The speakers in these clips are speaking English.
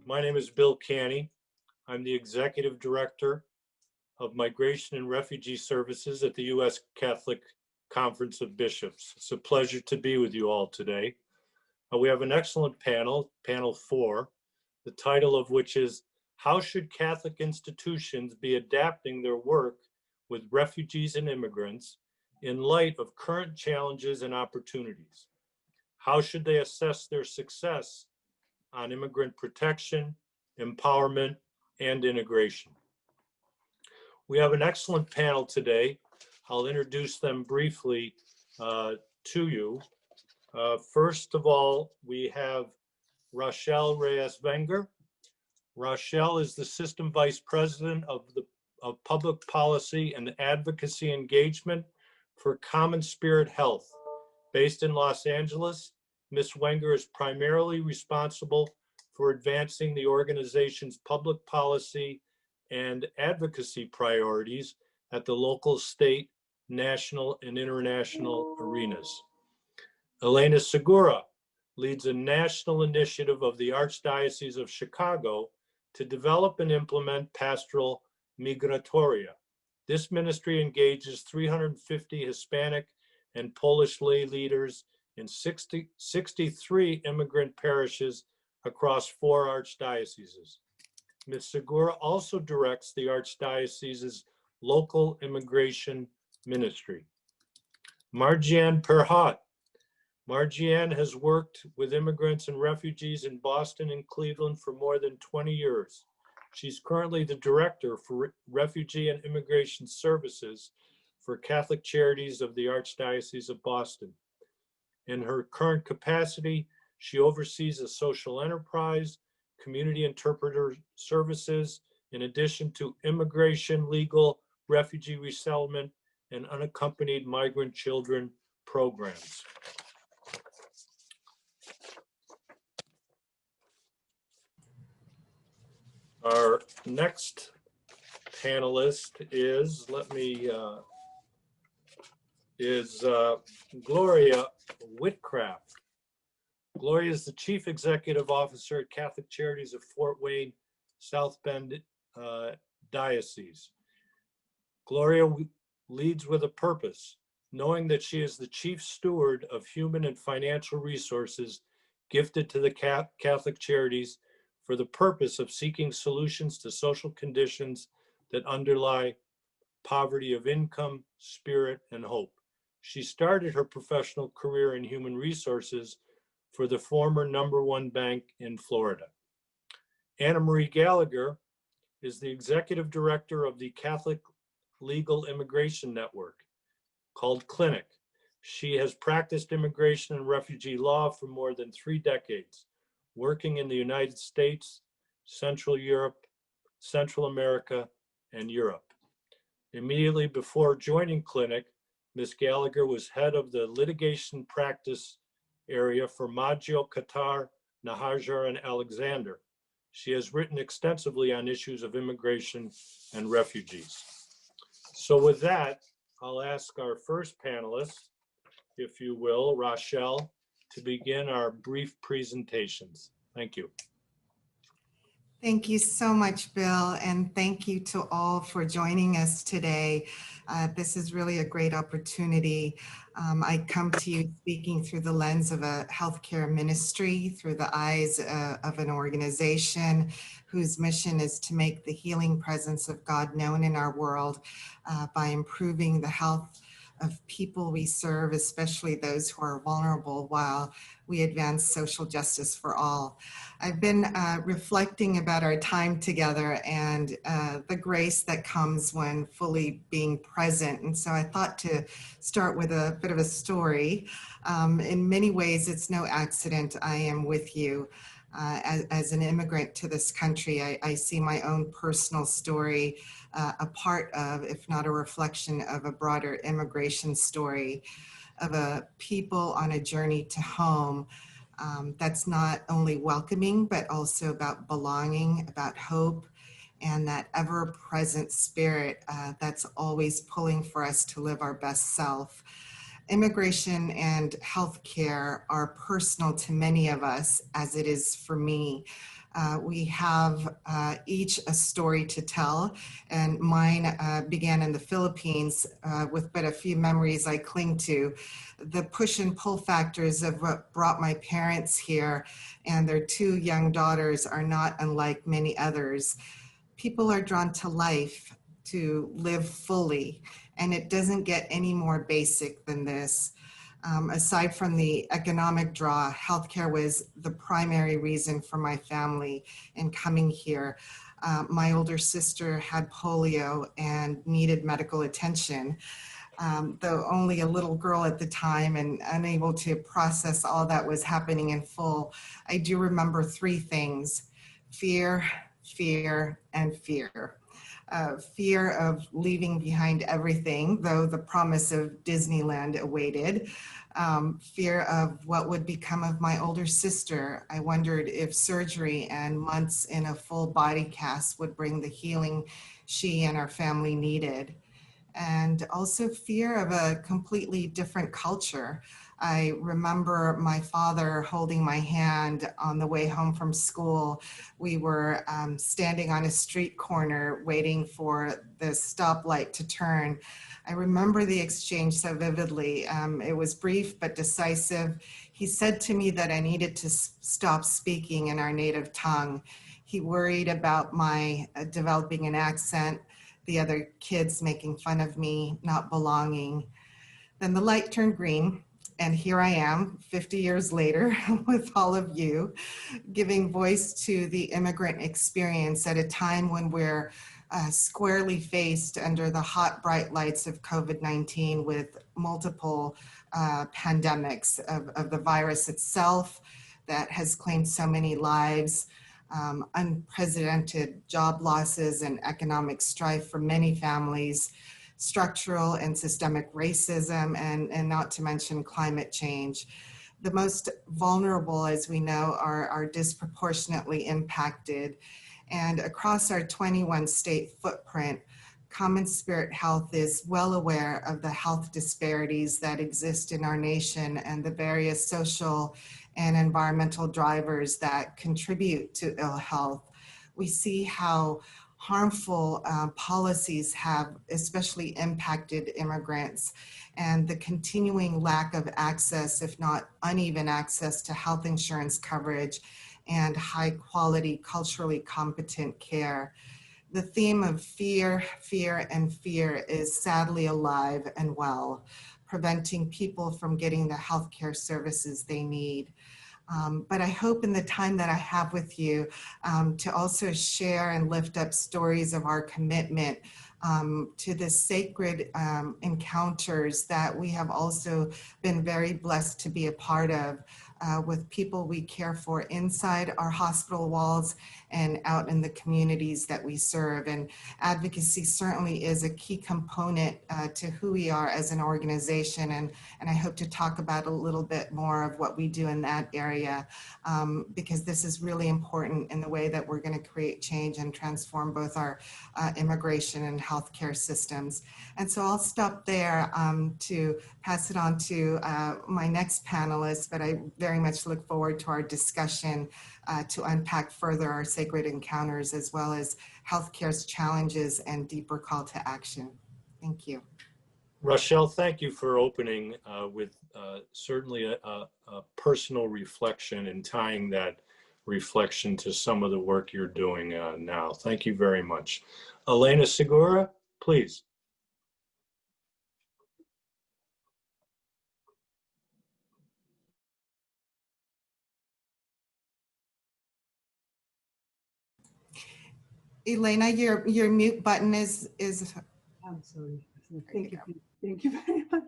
My name is Bill Canny. I'm the Executive Director of Migration and Refugee Services at the U.S. Catholic Conference of Bishops. It's a pleasure to be with you all today. We have an excellent panel, panel 4, the title of which is, How Should Catholic Institutions Be Adapting Their Work with Refugees and Immigrants in light of current challenges and opportunities? How should they assess their success on immigrant protection, empowerment, and integration? We have an excellent panel today. I'll introduce them briefly to you. First of all, we have Rochelle Reyes-Wenger. Rochelle is the System Vice President of Public Policy and Advocacy Engagement for Common Spirit Health. Based in Los Angeles, Ms. Wenger is primarily responsible for advancing the organization's public policy and advocacy priorities at the local, state, national, and international arenas. Elena Segura leads a national initiative of the Archdiocese of Chicago to develop and implement pastoral migratoria. This ministry engages 350 Hispanic and Polish lay leaders in 63 immigrant parishes across 4 archdioceses. Ms. Segura also directs the Archdiocese's local immigration ministry. Marjean Perhot. Marjean has worked with immigrants and refugees in Boston and Cleveland for more than 20 years. She's currently the Director for Refugee and Immigration Services for Catholic Charities of the Archdiocese of Boston. In her current capacity, she oversees a social enterprise, community interpreter services, in addition to immigration, legal, refugee resettlement, and unaccompanied migrant children programs. Our next panelist is, Gloria Whitcraft. Gloria is the Chief Executive Officer at Catholic Charities of Fort Wayne, South Bend Diocese. Gloria leads with a purpose, knowing that she is the chief steward of human and financial resources gifted to the Catholic Charities for the purpose of seeking solutions to social conditions that underlie poverty of income, spirit, and hope. She started her professional career in human resources for the former #1 bank in Florida. Anna Marie Gallagher is the Executive Director of the Catholic Legal Immigration Network, called Clinic. She has practiced immigration and refugee law for more than 3 decades, working in the United States, Central Europe, Central America, and Europe. Immediately before joining Clinic, Ms. Gallagher was head of the litigation practice area for Maggio, Qatar, Nahajar, and Alexander. She has written extensively on issues of immigration and refugees. So with that, I'll ask our first panelist, if you will, Rochelle, to begin our brief presentations. Thank you. Thank you so much, Bill, and thank you to all for joining us today. This is really a great opportunity. I come to you speaking through the lens of a healthcare ministry, through the eyes of an organization whose mission is to make the healing presence of God known in our world by improving the health of people we serve, especially those who are vulnerable, while we advance social justice for all. I've been reflecting about our time together and the grace that comes when fully being present. And so I thought to start with a bit of a story. In many ways, it's no accident I am with you. As an immigrant to this country, I see my own personal story a part of, if not a reflection of, a broader immigration story of a people on a journey to home that's not only welcoming, but also about belonging, about hope, and that ever-present spirit that's always pulling for us to live our best self. Immigration and healthcare are personal to many of us, as it is for me. We have each a story to tell, and mine began in the Philippines with but a few memories I cling to. The push and pull factors of what brought my parents here and their two young daughters are not unlike many others. People are drawn to life, to live fully, and it doesn't get any more basic than this. Aside from the economic draw, healthcare was the primary reason for my family in coming here. My older sister had polio and needed medical attention. Though only a little girl at the time and unable to process all that was happening in full, I do remember three things: fear, fear, and fear. Fear of leaving behind everything, though the promise of Disneyland awaited. Fear of what would become of my older sister. I wondered if surgery and months in a full body cast would bring the healing she and our family needed. And also fear of a completely different culture. I remember my father holding my hand on the way home from school. We were standing on a street corner waiting for the stoplight to turn. I remember the exchange so vividly. It was brief but decisive. He said to me that I needed to stop speaking in our native tongue. He worried about my developing an accent, the other kids making fun of me, not belonging. Then the light turned green, and here I am 50 years later with all of you, giving voice to the immigrant experience at a time when we're squarely faced under the hot, bright lights of COVID-19 with multiple pandemics of the virus itself that has claimed so many lives, unprecedented job losses and economic strife for many families, structural and systemic racism, and not to mention climate change. The most vulnerable, as we know, are disproportionately impacted. And across our 21 state footprint, Common Spirit Health is well aware of the health disparities that exist in our nation and the various social and environmental drivers that contribute to ill health. We see how harmful policies have especially impacted immigrants, and the continuing lack of access, if not uneven access, to health insurance coverage and high quality, culturally competent care. The theme of fear, fear, and fear is sadly alive and well, preventing people from getting the healthcare services they need. But I hope in the time that I have with you to also share and lift up stories of our commitment to the sacred encounters that we have also been very blessed to be a part of with people we care for inside our hospital walls and out in the communities that we serve. And advocacy certainly is a key component to who we are as an organization. And I hope to talk about a little bit more of what we do in that area, because this is really important in the way that we're going to create change and transform both our immigration and healthcare systems. And so I'll stop there to pass it on to my next panelist, but I very much look forward to our discussion to unpack further our sacred encounters as well as healthcare's challenges and deeper call to action. Thank you. Rochelle, thank you for opening with certainly a personal reflection and tying that reflection to some of the work you're doing now. Thank you very much. Elena Segura, please. Elena, your mute button is. I'm sorry. Thank you. Thank you very much.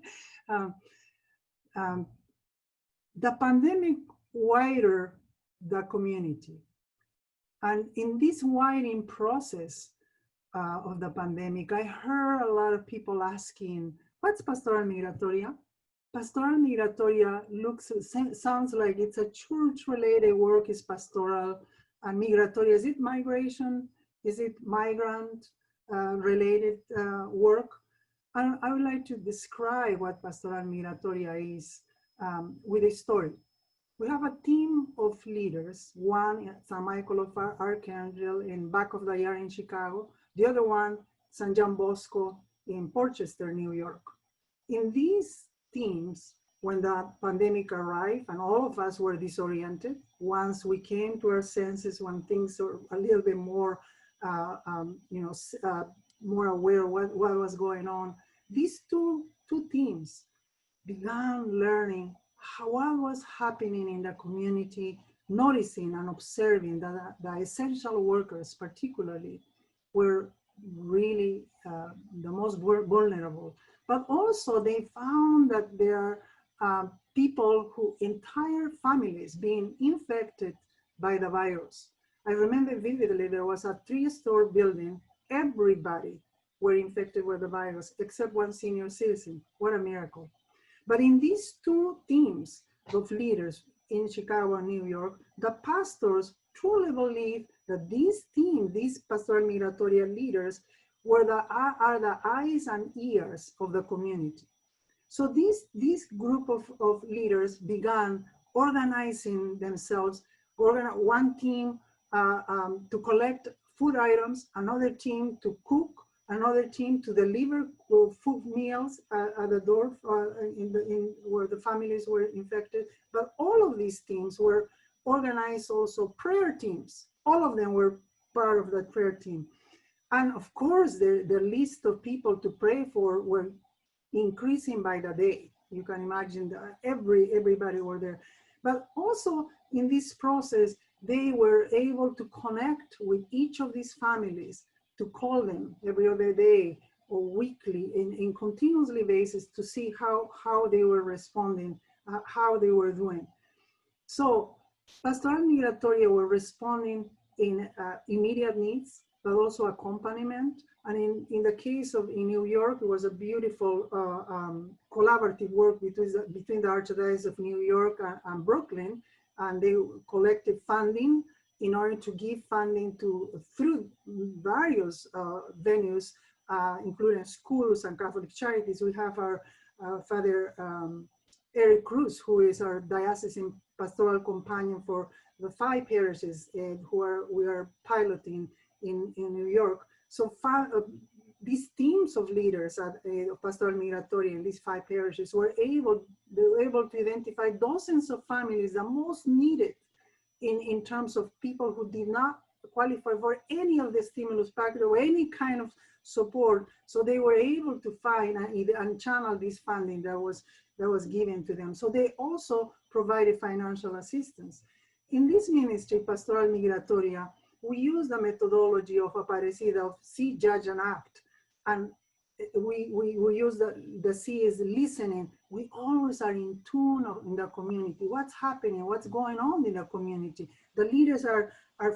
The pandemic widened the community. And in this widening process of the pandemic, I heard a lot of people asking, what's Pastoral Migratoria? Pastoral Migratoria sounds like it's a church-related work, is pastoral and migratoria. Is it migration? Is it migrant related work? I would like to describe what Pastoral Migratoria is with a story. We have a team of leaders, one at St. Michael of Archangel in back of the yard in Chicago, the other one, St. John Bosco in Portchester, New York. In these teams, when the pandemic arrived and all of us were disoriented, once we came to our senses, when things were a little bit more, more aware of what was going on, these two teams began learning what was happening in the community, noticing and observing that the essential workers particularly were really the most vulnerable. But also they found that there are people who entire families being infected by the virus. I remember vividly, there was a 3-story building, everybody were infected with the virus except one senior citizen. What a miracle. But in these two teams of leaders in Chicago and New York, the pastors truly believe that this team, these pastoral migratoria leaders, are the eyes and ears of the community. So this group of leaders began organizing themselves, one team to collect food items, another team to cook, another team to deliver food meals at the door where the families were infected. But all of these teams were organized also prayer teams. All of them were part of that prayer team. And of course, the list of people to pray for were increasing by the day. You can imagine that everybody were there. But also in this process, they were able to connect with each of these families, to call them every other day or weekly in continuously basis to see how they were responding, how they were doing. So Pastoral Migratoria were responding in immediate needs, but also accompaniment. And in the case of in New York, it was a beautiful collaborative work between the Archdiocese of New York and Brooklyn, and they collected funding in order to give funding through various venues, including schools and Catholic Charities. We have our Father Eric Cruz, who is our diocesan pastoral companion for the 5 parishes we are piloting in New York. So these teams of leaders at Pastoral Migratoria in these 5 parishes were able to identify dozens of families that most needed in terms of people who did not qualify for any of the stimulus package or any kind of support. So they were able to find and channel this funding that was given to them. So they also provided financial assistance. In this ministry, Pastoral Migratoria, we use the methodology of Aparecida of see, judge, and act. And we use the C is listening. We always are in tune in the community. What's happening? What's going on in the community? The leaders are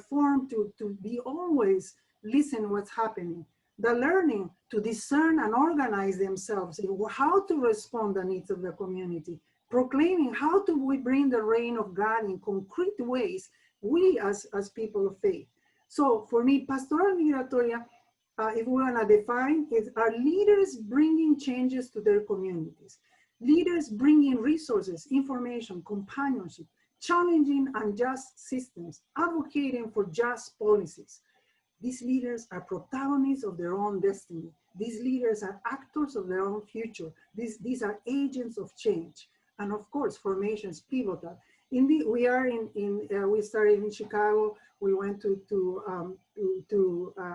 formed to be always listen what's happening. The learning to discern and organize themselves in how to respond to the needs of the community. Proclaiming how do we bring the reign of God in concrete ways, we as people of faith. So for me, Pastoral Migratoria, if we want to define, are leaders bringing changes to their communities. Leaders bringing resources, information, companionship, challenging unjust systems, advocating for just policies. These leaders are protagonists of their own destiny. These leaders are actors of their own future. These are agents of change. And of course, formation is pivotal. We started in Chicago. We went to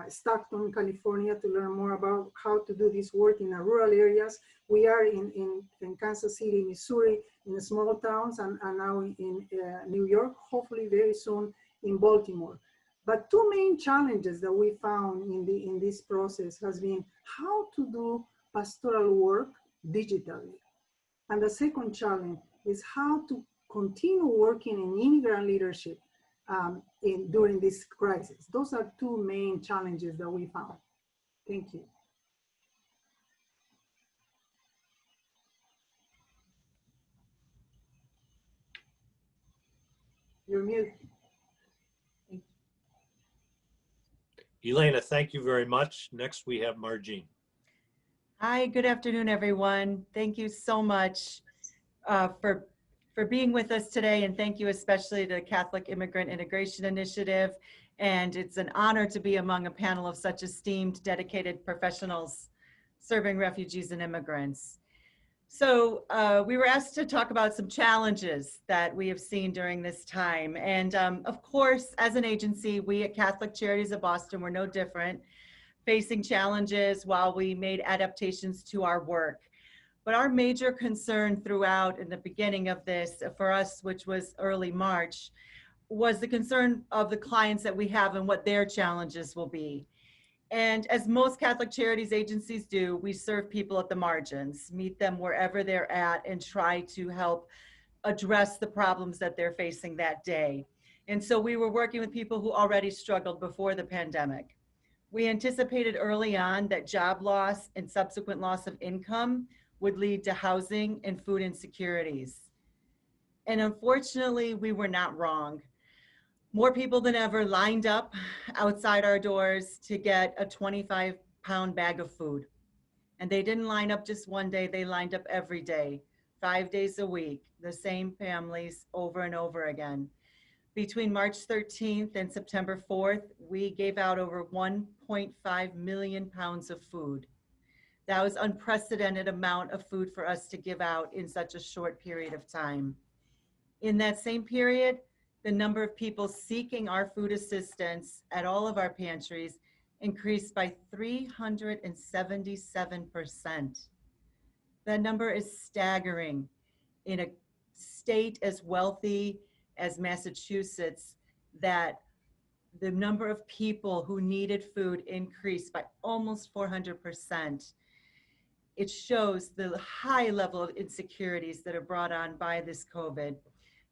Stockton, California to learn more about how to do this work in the rural areas. We are in Kansas City, Missouri, in the small towns, and now in New York, hopefully very soon in Baltimore. But 2 main challenges that we found in this process has been how to do pastoral work digitally. And the second challenge is how to continue working in immigrant leadership during this crisis. Those are 2 main challenges that we found. Thank you. You're mute. Elena, thank you very much. Next, we have Marjean. Hi, good afternoon, everyone. Thank you so much for for being with us today, and thank you especially to Catholic Immigrant Integration Initiative. And it's an honor to be among a panel of such esteemed, dedicated professionals serving refugees and immigrants. So we were asked to talk about some challenges that we have seen during this time. And of course, as an agency, we at Catholic Charities of Boston were no different, facing challenges while we made adaptations to our work. But our major concern throughout in the beginning of this for us, which was early March, was the concern of the clients that we have and what their challenges will be. And as most Catholic Charities agencies do, we serve people at the margins, meet them wherever they're at, and try to help address the problems that they're facing that day. And so we were working with people who already struggled before the pandemic. We anticipated early on that job loss and subsequent loss of income would lead to housing and food insecurities. And unfortunately, we were not wrong. More people than ever lined up outside our doors to get a 25-pound bag of food. And they didn't line up just one day, they lined up every day, 5 days a week, the same families over and over again. Between March 13th and September 4th, we gave out over 1.5 million pounds of food. That was an unprecedented amount of food for us to give out in such a short period of time. In that same period, the number of people seeking our food assistance at all of our pantries increased by 377%. That number is staggering. In a state as wealthy as Massachusetts, that the number of people who needed food increased by almost 400%. It shows the high level of insecurities that are brought on by this COVID.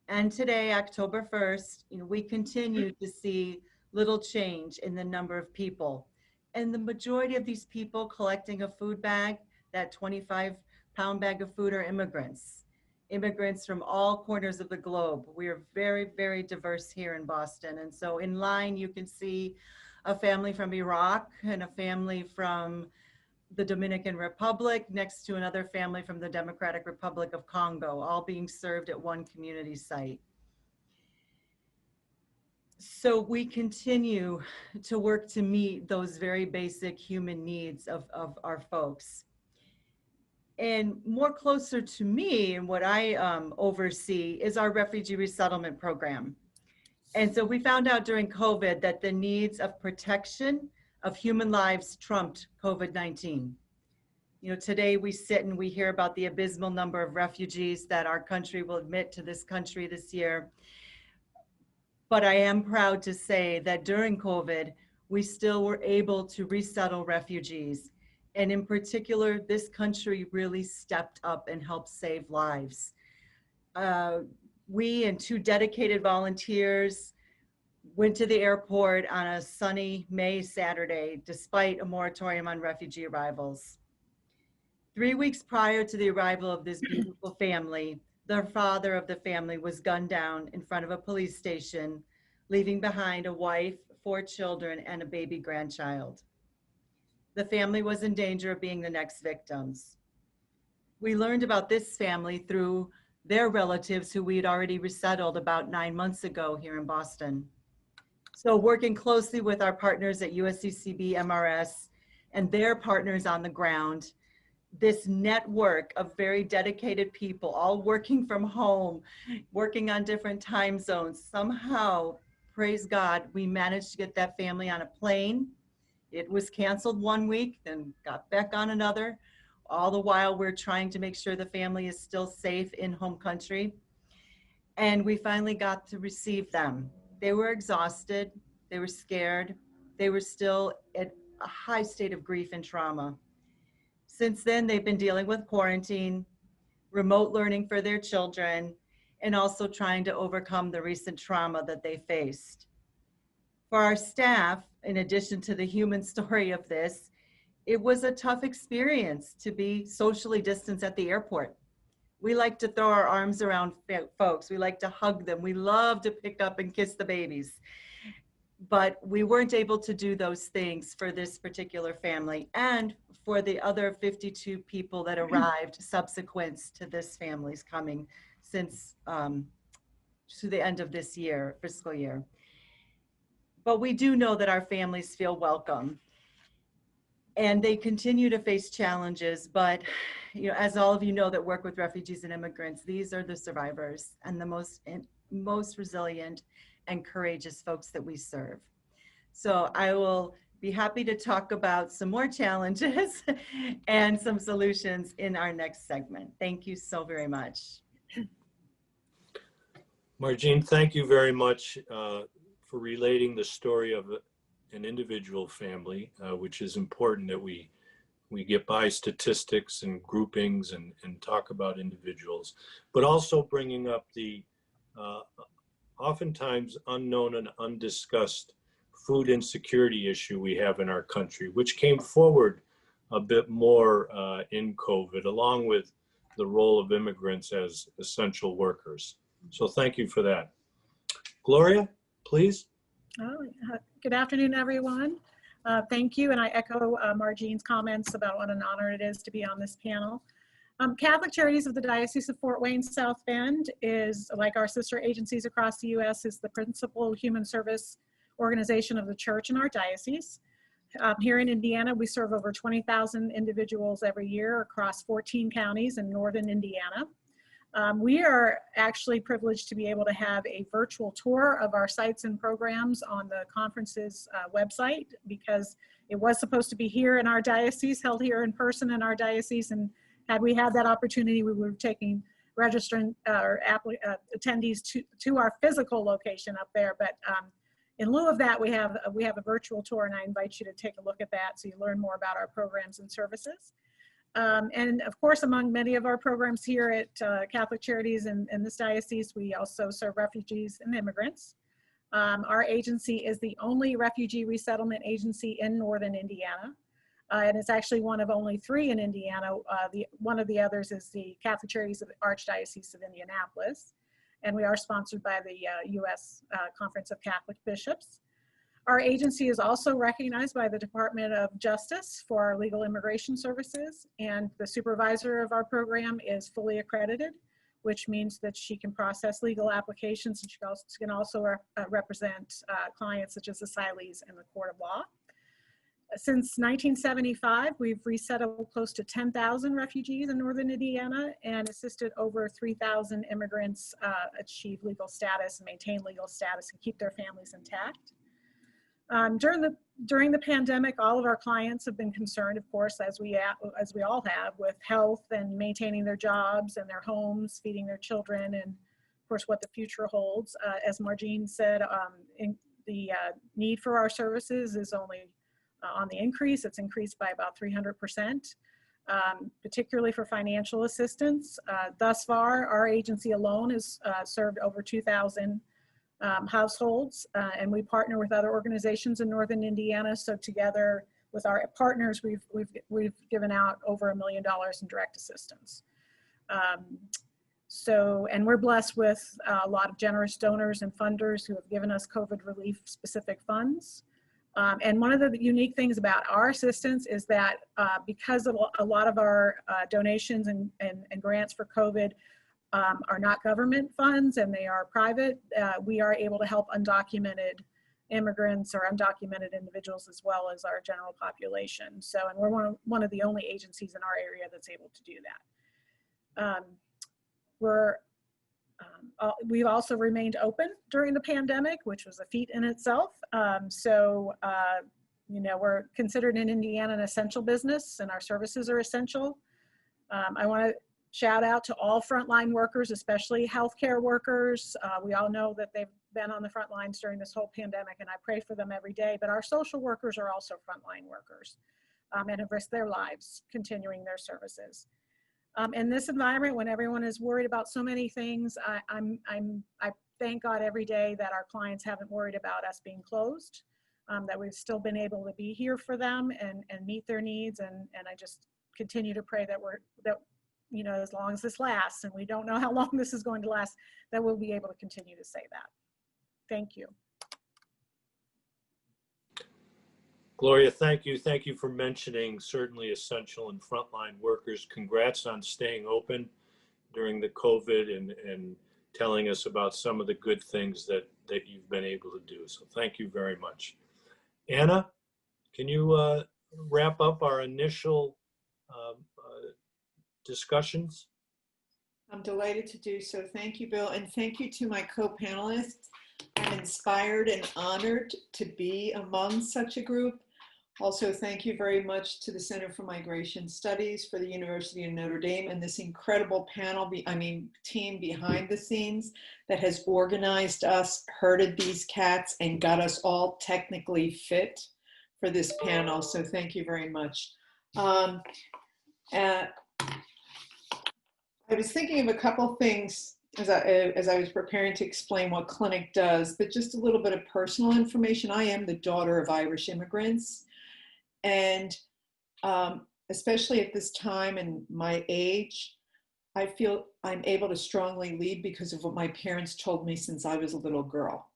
And today, October 1st, we continue to see little change in the number of people. And the majority of these people collecting a food bag, that 25-pound bag of food, are immigrants. Immigrants from all corners of the globe. We are very, very diverse here in Boston. And so in line, you can see a family from Iraq and a family from the Dominican Republic next to another family from the Democratic Republic of Congo, all being served at one community site. So we continue to work to meet those very basic human needs of our folks. And more closer to me and what I oversee is our refugee resettlement program. And so we found out during COVID that the needs of protection of human lives trumped COVID-19. Today we sit and we hear about the abysmal number of refugees that our country will admit to this country this year. But I am proud to say that during COVID, we still were able to resettle refugees. And in particular, this country really stepped up and helped save lives. We and 2 dedicated volunteers went to the airport on a sunny May Saturday, despite a moratorium on refugee arrivals. 3 weeks prior to the arrival of this beautiful family, the father of the family was gunned down in front of a police station, leaving behind a wife, 4 children, and a baby grandchild. The family was in danger of being the next victims. We learned about this family through their relatives who we had already resettled about 9 months ago here in Boston. So working closely with our partners at USCCB, MRS, and their partners on the ground, this network of very dedicated people, all working from home, working on different time zones, somehow, praise God, we managed to get that family on a plane. It was canceled 1 week, then got back on another. All the while, we're trying to make sure the family is still safe in home country. And we finally got to receive them. They were exhausted, they were scared, they were still at a high state of grief and trauma. Since then, they've been dealing with quarantine, remote learning for their children, and also trying to overcome the recent trauma that they faced. For our staff, in addition to the human story of this, it was a tough experience to be socially distanced at the airport. We like to throw our arms around folks. We like to hug them. We love to pick up and kiss the babies. but we weren't able to do those things for this particular family and for the other 52 people that arrived subsequent to this family's coming since to the end of this year, fiscal year. But we do know that our families feel welcome, and they continue to face challenges. But as all of you know that work with refugees and immigrants, these are the survivors and the most resilient and courageous folks that we serve. So I will be happy to talk about some more challenges and some solutions in our next segment. Thank you so very much. Marjean, thank you very much for relating the story of an individual family, which is important that we get by statistics and groupings and talk about individuals, but also bringing up the oftentimes unknown and undiscussed food insecurity issue we have in our country, which came forward a bit more in COVID, along with the role of immigrants as essential workers. So thank you for that. Gloria, please. Good afternoon, everyone. Thank you, and I echo Marjean's comments about what an honor it is to be on this panel. Catholic Charities of the Diocese of Fort Wayne South Bend is, like our sister agencies across the U.S., is the principal human service organization of the church in our diocese. Here in Indiana, we serve over 20,000 individuals every year across 14 counties in northern Indiana. We are actually privileged to be able to have a virtual tour of our sites and programs on the conference's website, because it was supposed to be here in our diocese, held here in person in our diocese, and had we had that opportunity, we were taking registrant or attendees to our physical location up there. But in lieu of that, we have a virtual tour, and I invite you to take a look at that so you learn more about our programs and services. And of course, among many of our programs here at Catholic Charities in this diocese, we also serve refugees and immigrants. Our agency is the only refugee resettlement agency in northern Indiana. And it's actually one of only 3 in Indiana. One of the others is the Catholic Charities of the Archdiocese of Indianapolis. And we are sponsored by the U.S. Conference of Catholic Bishops. Our agency is also recognized by the Department of Justice for our legal immigration services, and the supervisor of our program is fully accredited, which means that she can process legal applications, and she can also represent clients such as asylees in the court of law. Since 1975, we've resettled close to 10,000 refugees in northern Indiana and assisted over 3,000 immigrants achieve legal status and maintain legal status and keep their families intact. During the pandemic, all of our clients have been concerned, of course, as we all have, with health and maintaining their jobs and their homes, feeding their children, and of course what the future holds. As Marjean said, the need for our services is only on the increase. It's increased by about 300%, particularly for financial assistance. Thus far, our agency alone has served over 2,000 households, and we partner with other organizations in northern Indiana. So together with our partners, we've given out over $1 million in direct assistance. And we're blessed with a lot of generous donors and funders who have given us COVID relief specific funds. And one of the unique things about our assistance is that because of a lot of our donations and grants for COVID are not government funds and they are private, we are able to help undocumented immigrants or undocumented individuals as well as our general population. So, and we're one of the only agencies in our area that's able to do that. We've also remained open during the pandemic, which was a feat in itself. We're considered in Indiana an essential business, and our services are essential. I want to shout out to all frontline workers, especially healthcare workers. We all know that they've been on the front lines during this whole pandemic, and I pray for them every day. But our social workers are also frontline workers and have risked their lives continuing their services. In this environment, when everyone is worried about so many things, I thank God every day that our clients haven't worried about us being closed, that we've still been able to be here for them and meet their needs. And I just continue to pray that as long as this lasts, and we don't know how long this is going to last, that we'll be able to continue to say that. Thank you. Gloria, thank you. Thank you for mentioning certainly essential and frontline workers. Congrats on staying open during the COVID and telling us about some of the good things that you've been able to do. So thank you very much. Anna, can you wrap up our initial discussions? I'm delighted to do so. Thank you, Bill, and thank you to my co-panelists. I'm inspired and honored to be among such a group. Also, thank you very much to the Center for Migration Studies, for the University of Notre Dame, and this incredible panel, team behind the scenes that has organized us, herded these cats, and got us all technically fit for this panel. So thank you very much. I was thinking of a couple things as I was preparing to explain what Clinic does, but just a little bit of personal information. I am the daughter of Irish immigrants. And especially at this time and my age, I feel I'm able to strongly lead because of what my parents told me since I was a little girl.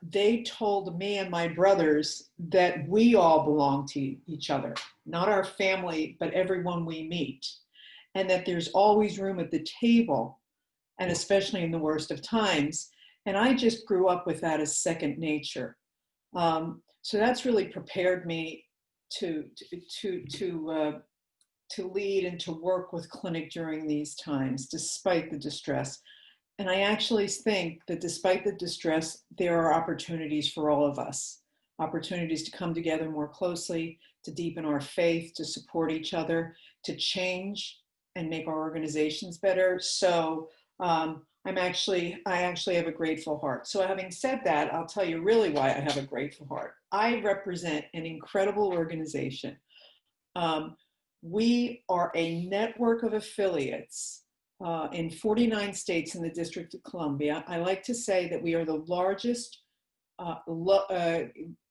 They told me and my brothers that we all belong to each other, not our family, but everyone we meet, and that there's always room at the table, and especially in the worst of times. And I just grew up with that as second nature. So that's really prepared me to lead and to work with Clinic during these times, despite the distress. And I actually think that despite the distress, there are opportunities for all of us, opportunities to come together more closely, to deepen our faith, to support each other, to change and make our organizations better. So I actually have a grateful heart. So having said that, I'll tell you really why I have a grateful heart. I represent an incredible organization. We are a network of affiliates in 49 states in the District of Columbia. I like to say that we are the largest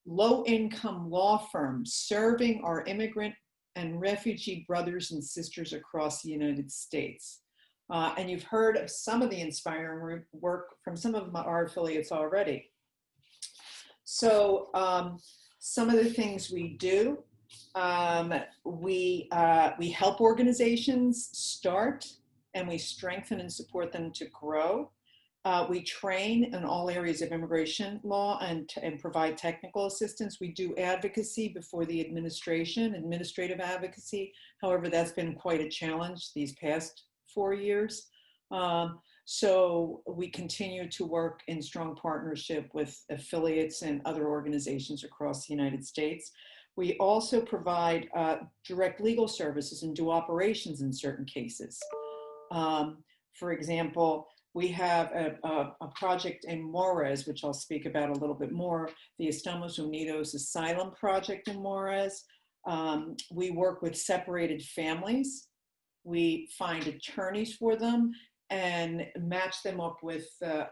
low-income law firm serving our immigrant and refugee brothers and sisters across the United States. And you've heard of some of the inspiring work from some of our affiliates already. So some of the things we do, we help organizations start, and we strengthen and support them to grow. We train in all areas of immigration law and provide technical assistance. We do advocacy before the administration, administrative advocacy. However, that's been quite a challenge these past 4 years. So we continue to work in strong partnership with affiliates and other organizations across the United States. We also provide direct legal services and do operations in certain cases. For example, we have a project in Juarez, which I'll speak about a little bit more, the Estamos Unidos Asylum Project in Juarez. We work with separated families. We find attorneys for them and match them up with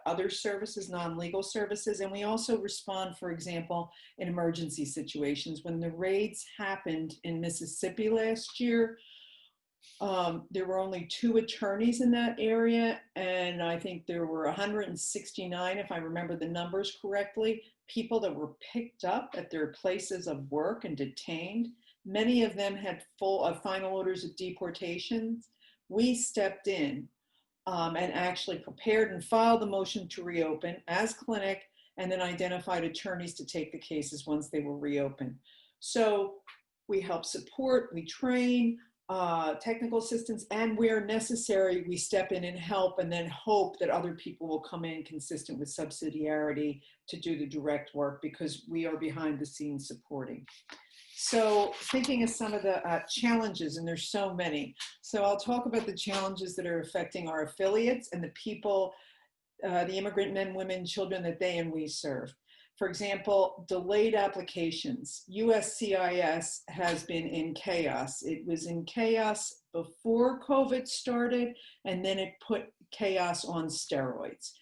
other services, non-legal services. And we also respond, for example, in emergency situations. When the raids happened in Mississippi last year, there were only 2 attorneys in that area, and I think there were 169, if I remember the numbers correctly, people that were picked up at their places of work and detained. Many of them had final orders of deportation. We stepped in and actually prepared and filed the motion to reopen as Clinic, and then identified attorneys to take the cases once they were reopened. So we help support, we train, technical assistance, and where necessary, we step in and help, and then hope that other people will come in consistent with subsidiarity to do the direct work, because we are behind the scenes supporting. So thinking of some of the challenges, and there's so many. So I'll talk about the challenges that are affecting our affiliates and the people, the immigrant men, women, children that they and we serve. For example, delayed applications. USCIS has been in chaos. It was in chaos before COVID started, and then it put chaos on steroids.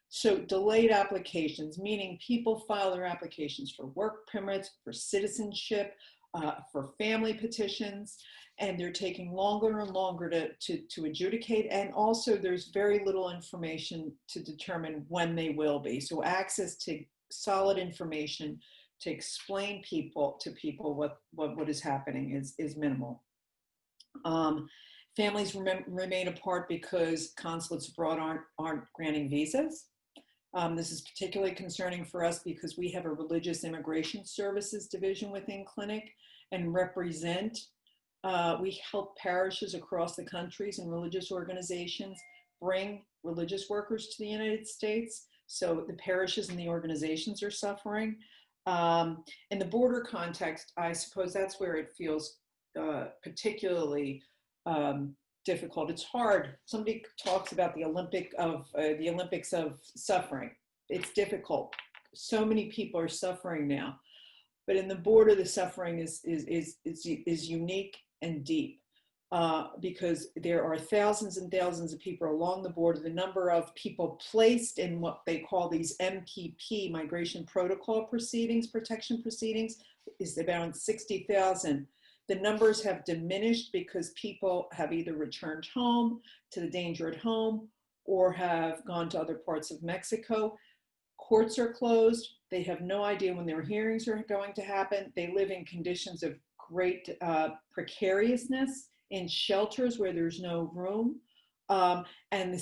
So delayed applications, meaning people file their applications for work permits, for citizenship, for family petitions, and they're taking longer and longer to adjudicate. And also there's very little information to determine when they will be. So access to solid information to explain to people what is happening is minimal. Families remain apart because consulates abroad aren't granting visas. This is particularly concerning for us because we have a religious immigration services division within Clinic and we help parishes across the countries and religious organizations bring religious workers to the United States. So the parishes and the organizations are suffering. In the border context, I suppose that's where it feels particularly difficult. It's hard. Somebody talks about the Olympics of suffering. It's difficult. So many people are suffering now, but in the border, the suffering is unique and deep because there are thousands and thousands of people along the border. The number of people placed in what they call these MPP, Migration Protocol Proceedings, Protection Proceedings, is around 60,000. The numbers have diminished because people have either returned home to the danger at home or have gone to other parts of Mexico. Courts are closed. They have no idea when their hearings are going to happen. They live in conditions of great precariousness in shelters where there's no room, and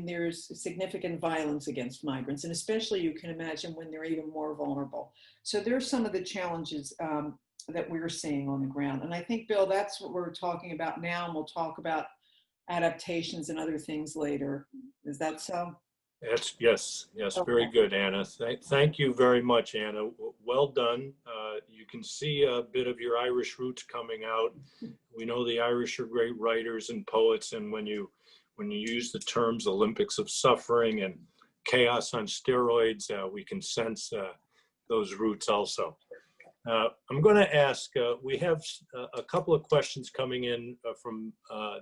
there's significant violence against migrants, and especially you can imagine when they're even more vulnerable. So there's some of the challenges that we're seeing on the ground, and I think, Bill, that's what we're talking about now, and we'll talk about adaptations and other things later. Is that so? Yes, Okay. very good, Anna. Thank you very much, Anna. Well done. You can see a bit of your Irish roots coming out. We know the Irish are great writers and poets, and when you use the terms Olympics of suffering and chaos on steroids, we can sense those roots also. I'm going to ask, we have a couple of questions coming in from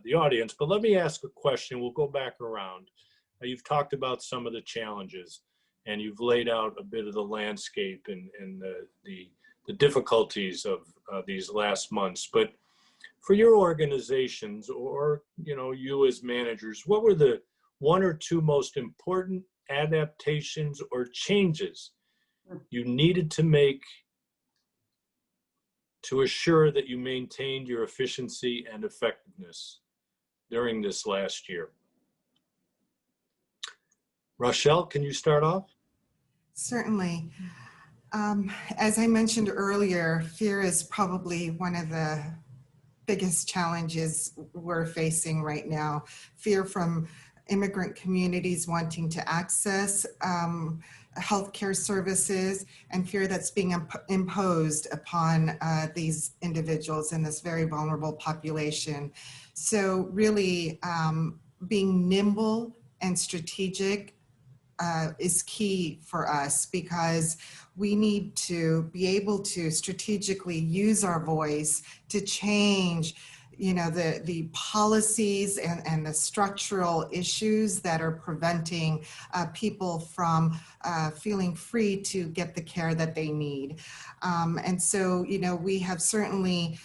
the audience, but let me ask a question. We'll go back around. You've talked about some of the challenges, and you've laid out a bit of the landscape and the difficulties of these last months. But for your organizations, or you as managers, what were the one or two most important adaptations or changes you needed to make to assure that you maintained your efficiency and effectiveness during this last year? Rochelle, can you start off? Certainly. As I mentioned earlier, fear is probably one of the biggest challenges we're facing right now. Fear from immigrant communities wanting to access healthcare services, and fear that's being imposed upon these individuals in this very vulnerable population. So really being nimble and strategic is key for us, because we need to be able to strategically use our voice to change the policies and the structural issues that are preventing people from feeling free to get the care that they need. And so, we have certainly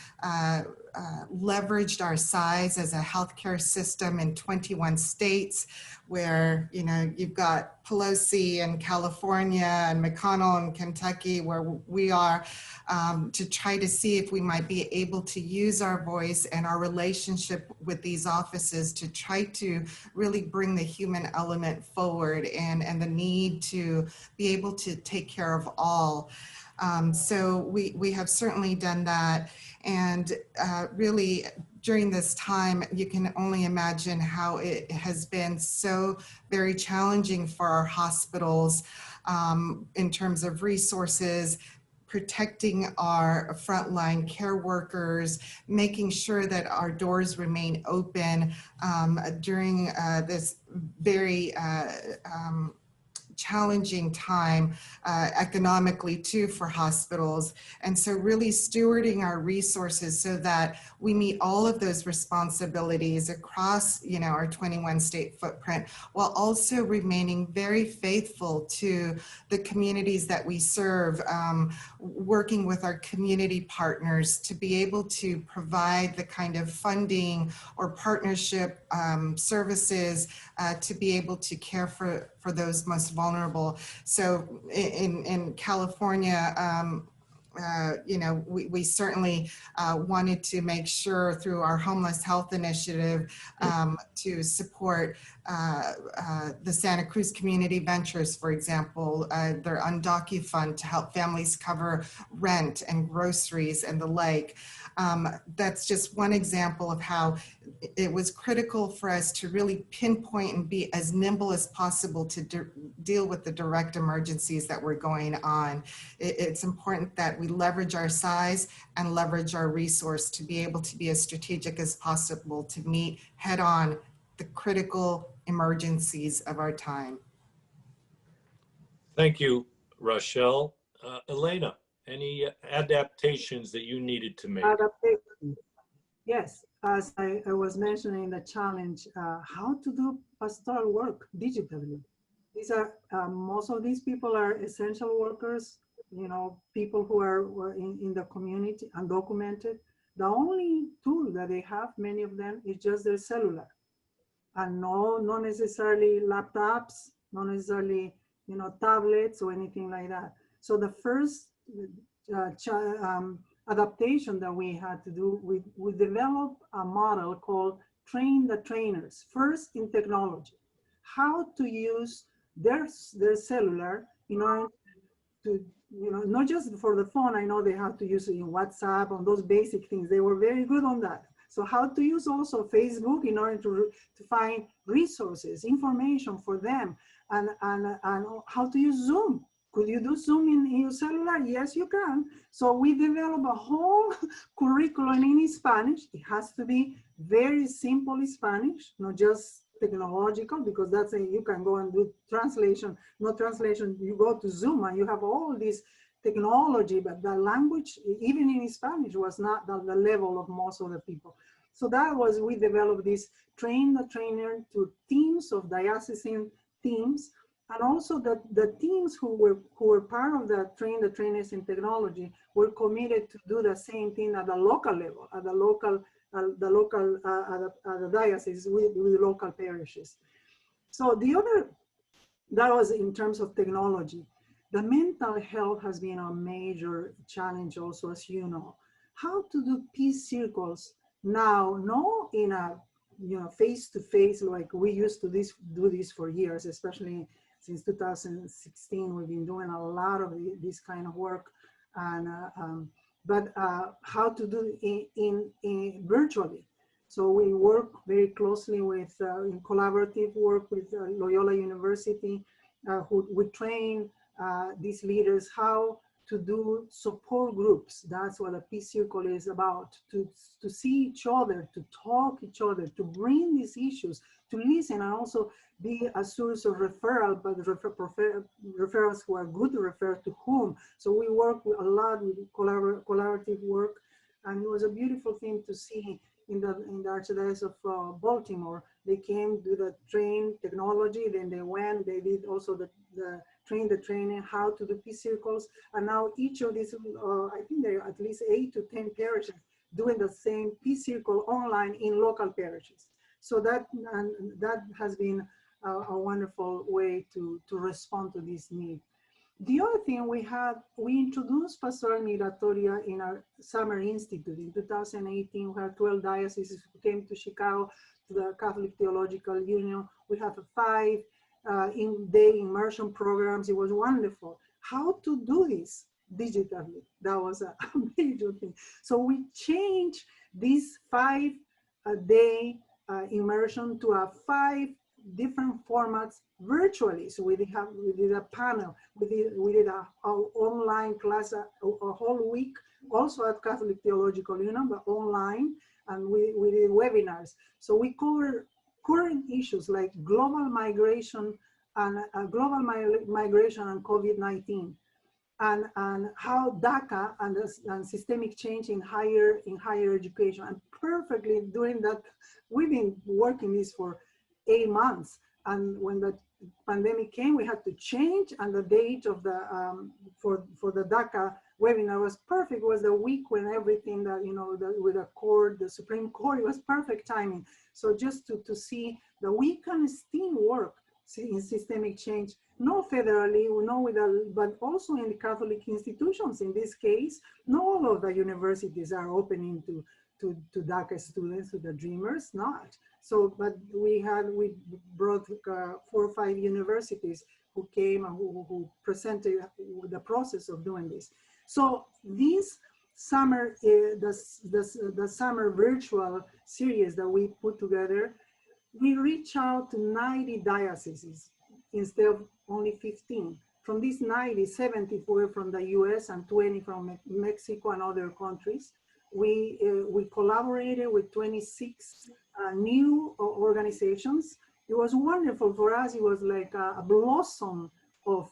leveraged our size as a healthcare system in 21 states, where, you've got Pelosi in California and McConnell in Kentucky, where we are, to try to see if we might be able to use our voice and our relationship with these offices to try to really bring the human element forward and the need to be able to take care of all. So we have certainly done that. And really, during this time, you can only imagine how it has been so very challenging for our hospitals in terms of resources, protecting our frontline care workers, making sure that our doors remain open during this very challenging time economically too for hospitals. And so really stewarding our resources so that we meet all of those responsibilities across our 21 state footprint, while also remaining very faithful to the communities that we serve, working with our community partners to be able to provide the kind of funding or partnership services to be able to care for those most vulnerable. So in California, we certainly wanted to make sure through our homeless health initiative to support the Santa Cruz Community Ventures, for example, their UndocuFund to help families cover rent and groceries and the like. That's just one example of how it was critical for us to really pinpoint and be as nimble as possible to deal with the direct emergencies that were going on. It's important that we leverage our size and leverage our resource to be able to be as strategic as possible to meet head on the critical emergencies of our time. Thank you, Rochelle. Elena, any adaptations that you needed to make? Adaptation. Yes, as I was mentioning the challenge, how to do pastoral work digitally. These are, most of these people are essential workers, people who are in the community, undocumented. The only tool that they have, many of them, is just their cellular. And not necessarily laptops, not necessarily, tablets or anything like that. So the first adaptation that we had to do, we developed a model called Train the Trainers, first in technology, how to use their cellular in order to, not just for the phone. I know they have to use it in WhatsApp, on those basic things. They were very good on that. So how to use also Facebook in order to find resources, information for them, and how to use Zoom. Could you do Zoom in your cellular? Yes, you can. So we developed a whole curriculum in Spanish. It has to be very simple Spanish, not just technological, because that's you can go and do translation. No translation, you go to Zoom and you have all this technology, but the language, even in Spanish, was not the level of most of the people. So that was, we developed this Train the Trainer to teams of diocesan teams, and also the teams who were part of the Train the Trainers in technology were committed to do the same thing at the local level, at the diocese with local parishes. So that was in terms of technology. The mental health has been a major challenge also, as you know. How to do peace circles now, not in a face-to-face like we used to do this for years, especially since 2016. We've been doing a lot of this kind of work, and but how to do it in virtually. So we work very closely with in collaborative work with Loyola University, who we train these leaders how to do support groups. That's what a peace circle is about, to see each other, to talk each other, to bring these issues, to listen, and also be a source of referral, but referrals who are good to refer to whom. So we work a lot with collaborative work, and it was a beautiful thing to see in the Archdiocese of Baltimore. They came to the train technology, then they did also the train the training, how to do peace circles. And now each of these, I think there are at least 8 to 10 parishes doing the same peace circle online in local parishes. So that has been a wonderful way to respond to this need. The other thing we introduced Pastoral Migratoria in our Summer Institute. In 2018, we had 12 dioceses who came to Chicago, to the Catholic Theological Union. We have 5 in-day immersion programs. It was wonderful. How to do this digitally? That was a major thing. So we changed this 5-day immersion to a 5 different formats virtually. So we did a panel, we did a online class a whole week, also at Catholic Theological Union, but online, and we did webinars. So we covered current issues like global migration and COVID-19, and how DACA and systemic change in higher education. And perfectly during that, we've been working this for 8 months, and when the pandemic came, we had to change, and the date of the for the DACA webinar was perfect. It was the week when everything that, with the court, the Supreme Court, it was perfect timing. So just to see that we can still work in systemic change, not federally, but also in the Catholic institutions. In this case, not all of the universities are opening to DACA students, to the dreamers, not. So, but we brought 4 or 5 universities who came and who presented the process of doing this. So this summer, the summer virtual series that we put together, we reach out to 90 dioceses instead of only 15. From these 90, 74 from the US and 20 from Mexico and other countries. We collaborated with 26 new organizations. It was wonderful for us. It was like a blossom of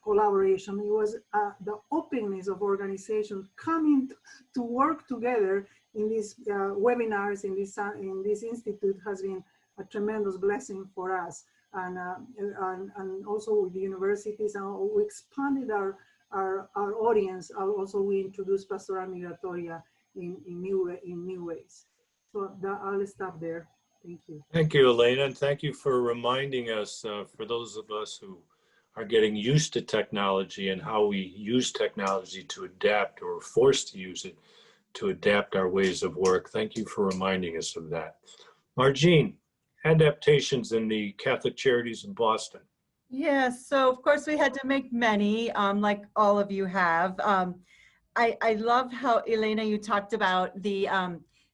collaboration. It was the openness of organizations coming to work together in these webinars, in this institute has been a tremendous blessing for us. And also with the universities, and we expanded our audience. Also, we introduced Pastoral Migratoria in new ways. So I'll stop there. Thank you. Thank you, Elena, and thank you for reminding us, for those of us who are getting used to technology and how we use technology to adapt, or are forced to use it to adapt our ways of work. Thank you for reminding us of that. Marjean, adaptations in the Catholic Charities in Boston. Yes, so of course we had to make many, like all of you have. I love how, Elena, you talked about the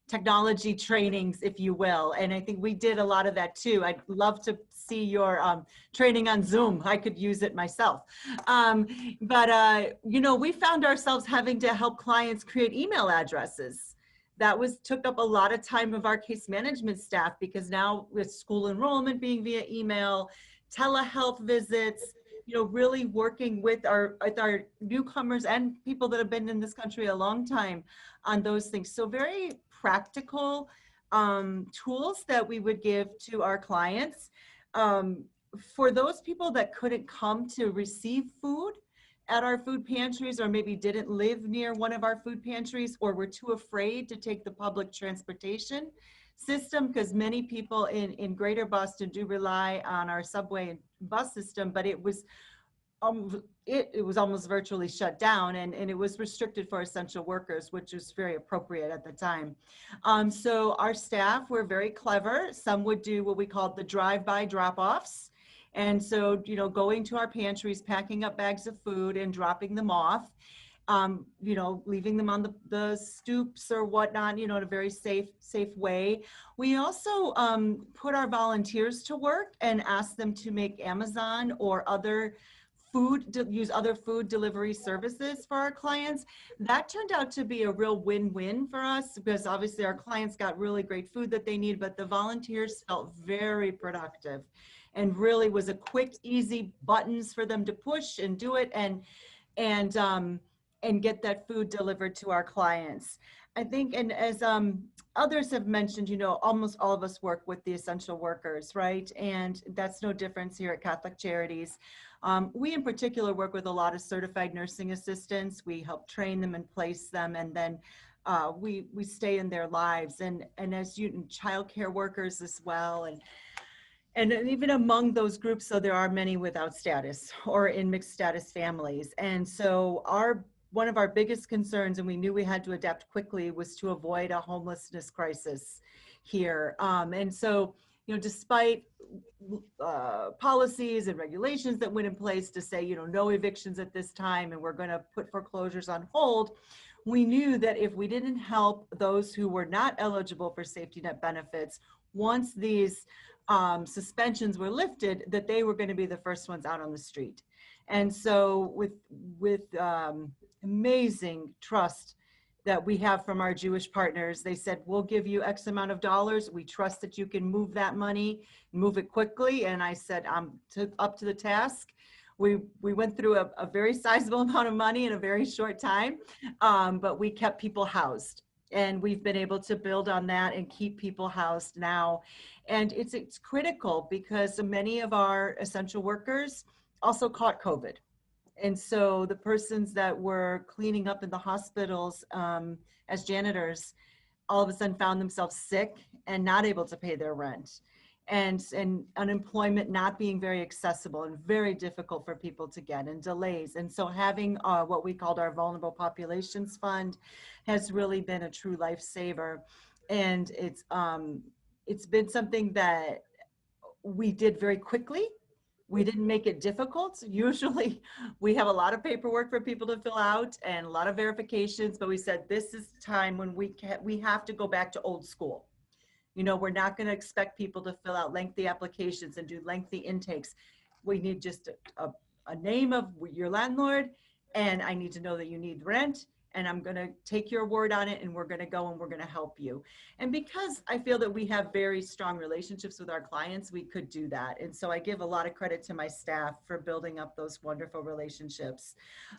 technology trainings, if you will, and I think we did a lot of that too. I'd love to see your training on Zoom. I could use it myself. But we found ourselves having to help clients create email addresses. That took up a lot of time of our case management staff, because now with school enrollment being via email, telehealth visits, really working with our newcomers and people that have been in this country a long time on those things. So very practical tools that we would give to our clients. For those people that couldn't come to receive food at our food pantries, or maybe didn't live near one of our food pantries, or were too afraid to take the public transportation system, because many people in Greater Boston do rely on our subway and bus system, but it was almost virtually shut down, and it was restricted for essential workers, which was very appropriate at the time. So our staff were very clever. Some would do what we called the drive-by drop-offs. And so, going to our pantries, packing up bags of food and dropping them off, leaving them on the stoops or whatnot, in a very safe way. We also put our volunteers to work and asked them to make Amazon or use other food delivery services for our clients. That turned out to be a real win-win for us, because obviously our clients got really great food that they need, but the volunteers felt very productive, and really was a quick, easy buttons for them to push and do it and get that food delivered to our clients. I think, and as others have mentioned, almost all of us work with the essential workers, right? And that's no difference here at Catholic Charities. We in particular work with a lot of certified nursing assistants. We help train them and place them, and then we stay in their lives. And as childcare workers as well, and even among those groups, so there are many without status or in mixed status families. And so one of our biggest concerns, and we knew we had to adapt quickly, was to avoid a homelessness crisis here. And so, despite policies and regulations that went in place to say, no evictions at this time, and we're going to put foreclosures on hold, we knew that if we didn't help those who were not eligible for safety net benefits, once these suspensions were lifted, that they were going to be the first ones out on the street. And so with amazing trust that we have from our Jewish partners, they said, we'll give you X amount of dollars. We trust that you can move that money, move it quickly. And I said, I'm up to the task. We went through a very sizable amount of money in a very short time, but we kept people housed. And we've been able to build on that and keep people housed now. And it's critical, because many of our essential workers also caught COVID. And so the persons that were cleaning up in the hospitals as janitors all of a sudden found themselves sick and not able to pay their rent, and unemployment not being very accessible and very difficult for people to get, and delays. And so having what we called our Vulnerable Populations Fund has really been a true lifesaver. And it's been something that we did very quickly. We didn't make it difficult. Usually we have a lot of paperwork for people to fill out and a lot of verifications, but we said this is time when we have to go back to old school. You know, we're not going to expect people to fill out lengthy applications and do lengthy intakes. We need just a name of your landlord, and I need to know that you need rent, and I'm going to take your word on it, and we're going to go and we're going to help you. And because I feel that we have very strong relationships with our clients, we could do that. And so I give a lot of credit to my staff for building up those wonderful relationships.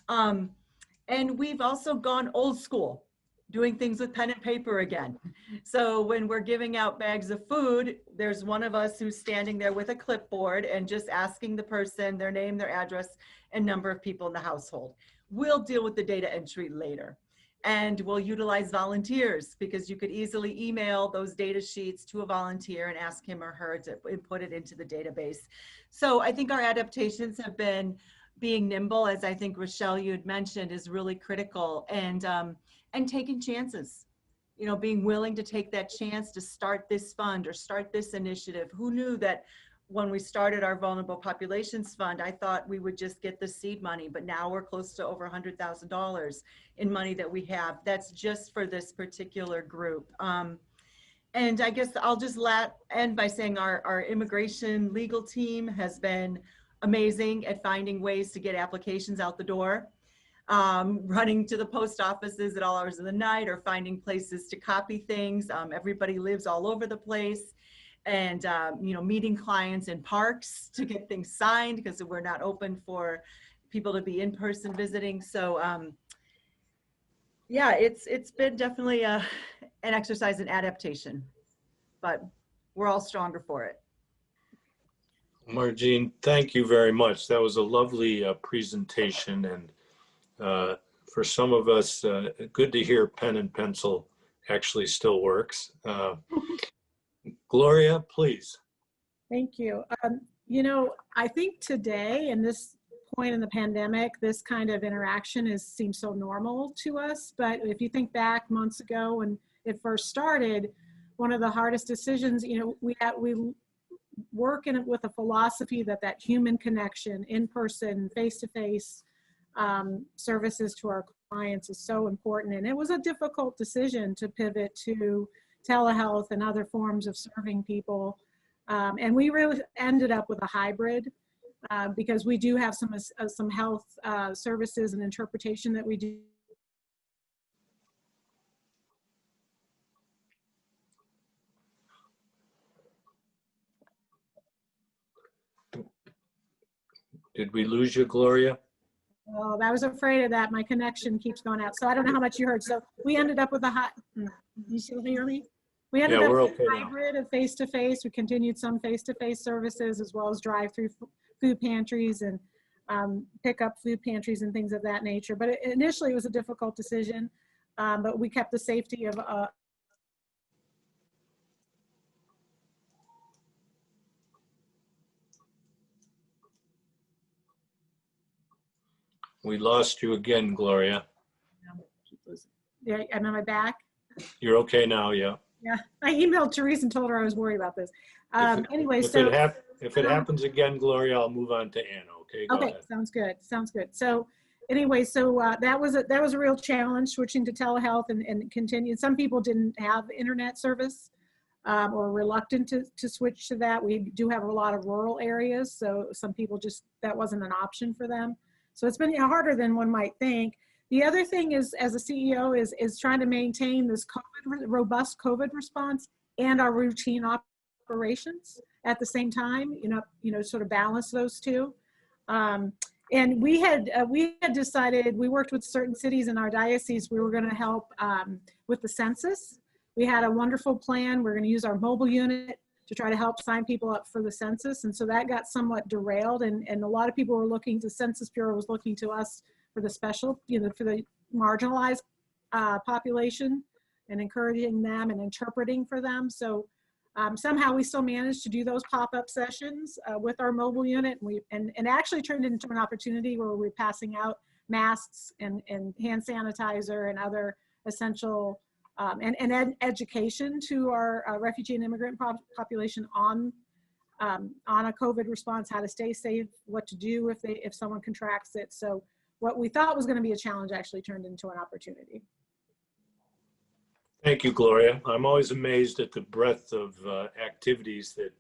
And we've also gone old school, doing things with pen and paper again. So when we're giving out bags of food, there's one of us who's standing there with a clipboard and just asking the person their name, their address, and number of people in the household. We'll deal with the data entry later. And we'll utilize volunteers, because you could easily email those data sheets to a volunteer and ask him or her to input it into the database. So I think our adaptations have been being nimble, as I think Rochelle, you had mentioned, is really critical, and taking chances, you know, being willing to take that chance to start this fund or start this initiative. Who knew that when we started our Vulnerable Populations Fund, I thought we would just get the seed money, but now we're close to over $100,000 in money that we have. That's just for this particular group. And I guess I'll just end by saying our immigration legal team has been amazing at finding ways to get applications out the door. Running to the post offices at all hours of the night, or finding places to copy things. Everybody lives all over the place, and you know, meeting clients in parks to get things signed, because we're not open for people to be in person visiting. So yeah, it's been definitely an exercise in adaptation, but we're all stronger for it. Marjean, thank you very much. That was a lovely presentation, and for some of us, good to hear pen and pencil actually still works. Gloria, please. Thank you. You know, I think today, in this point in the pandemic, this kind of interaction seems so normal to us. But if you think back months ago when it first started, one of the hardest decisions, you know, we work in it with a philosophy that human connection, in person, face-to-face services to our clients is so important. And it was a difficult decision to pivot to telehealth and other forms of serving people. And we really ended up with a hybrid because we do have some health services and interpretation that we do. Did we lose you, Gloria? Oh, I was afraid of that. My connection keeps going out. So I don't know how much you heard. So we ended up with you still hear me? We ended up with a hybrid of face-to-face. We continued some face-to-face services, as well as drive-through food pantries and pick up food pantries and things of that nature. But initially it was a difficult decision, but we kept the safety of We lost you again, Gloria. Yeah, am I back? You're okay now, yeah. Yeah, I emailed Therese and told her I was worried about this. Anyway, if it happens again, Gloria, I'll move on to Anna. Okay. Go ahead. Sounds good. Sounds good. So, anyway, that was a real challenge, switching to telehealth and continued. Some people didn't have internet service or reluctant to switch to that. We do have a lot of rural areas, so some people that wasn't an option for them. So it's been harder than one might think. The other thing is, as a CEO, is trying to maintain this robust COVID response and our routine operations at the same time. Sort of balance those two. And we had decided, we worked with certain cities in our diocese. We were going to help with the census. We had a wonderful plan. We're going to use our mobile unit to try to help sign people up for the census. And so that got somewhat derailed, and a lot of people were looking to, Census Bureau was looking to us for the special, for the marginalized population, and encouraging them and interpreting for them. So somehow we still managed to do those pop-up sessions with our mobile unit, and actually turned into an opportunity where we're passing out masks and hand sanitizer and other essential education to our refugee and immigrant population on a COVID response, how to stay safe, what to do if someone contracts it. So what we thought was going to be a challenge actually turned into an opportunity. Thank you, Gloria. I'm always amazed at the breadth of activities that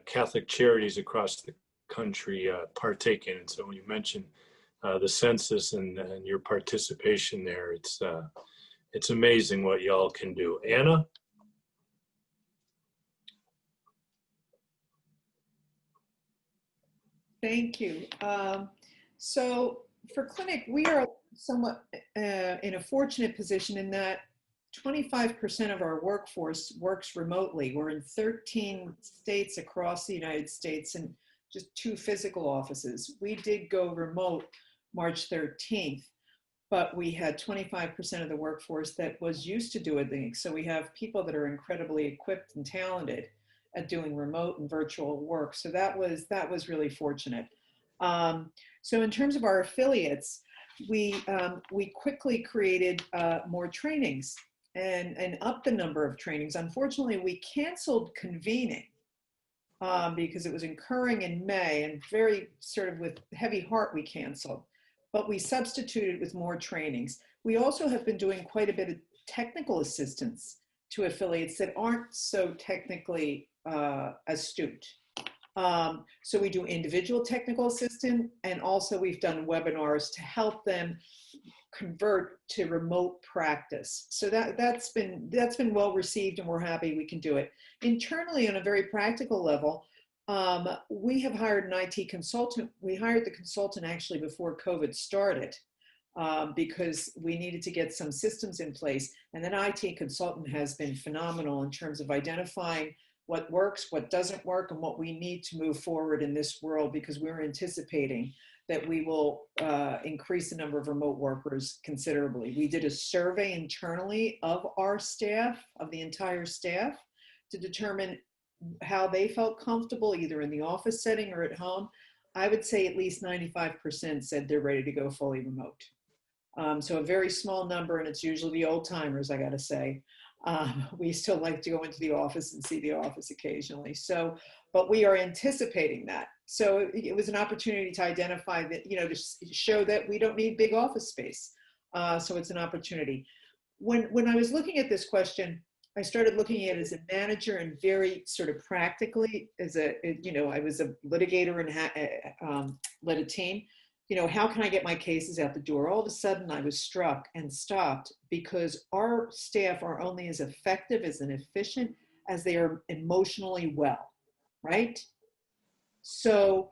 Catholic Charities across the country partake in. And so when you mention the census and your participation there, it's amazing what y'all can do. Anna? Thank you. So for Clinic, we are somewhat in a fortunate position in that 25% of our workforce works remotely. We're in 13 states across the United States and just 2 physical offices. We did go remote March 13th, but we had 25% of the workforce that was used to doing things. So we have people that are incredibly equipped and talented at doing remote and virtual work. So that was really fortunate. So in terms of our affiliates, we quickly created more trainings and upped the number of trainings. Unfortunately, we canceled convening because it was incurring in May, and very sort of with heavy heart we canceled, but we substituted with more trainings. We also have been doing quite a bit of technical assistance to affiliates that aren't so technically astute. So we do individual technical assistance, and also we've done webinars to help them convert to remote practice. So that's been well received, and we're happy we can do it. Internally, on a very practical level, we have hired an IT consultant. We hired the consultant actually before COVID started because we needed to get some systems in place. And that IT consultant has been phenomenal in terms of identifying what works, what doesn't work, and what we need to move forward in this world, because we're anticipating that we will increase the number of remote workers considerably. We did a survey internally of our staff, of the entire staff, to determine how they felt comfortable either in the office setting or at home. I would say at least 95% said they're ready to go fully remote. So a very small number, and it's usually the old timers, I gotta say. We still like to go into the office and see the office occasionally. So, but we are anticipating that. So it was an opportunity to identify that, to show that we don't need big office space. So it's an opportunity. When I was looking at this question, I started looking at it as a manager and very sort of practically as I was a litigator and led a team. How can I get my cases out the door? All of a sudden I was struck and stopped because our staff are only as effective and efficient as they are emotionally well, right? So,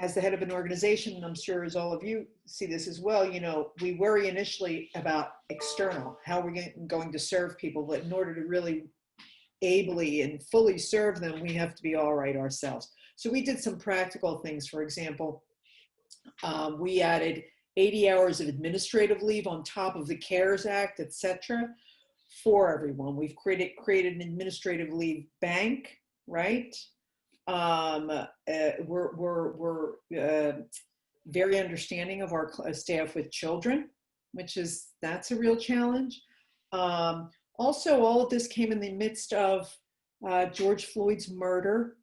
as the head of an organization, and I'm sure as all of you see this as well, we worry initially about external, how we're going to serve people, but in order to really ably and fully serve them, we have to be all right ourselves. So we did some practical things. For example, we added 80 hours of administrative leave on top of the CARES Act, etc., for everyone. We've created an administrative leave bank, right? We're very understanding of our staff with children, that's a real challenge. Also, all of this came in the midst of George Floyd's murder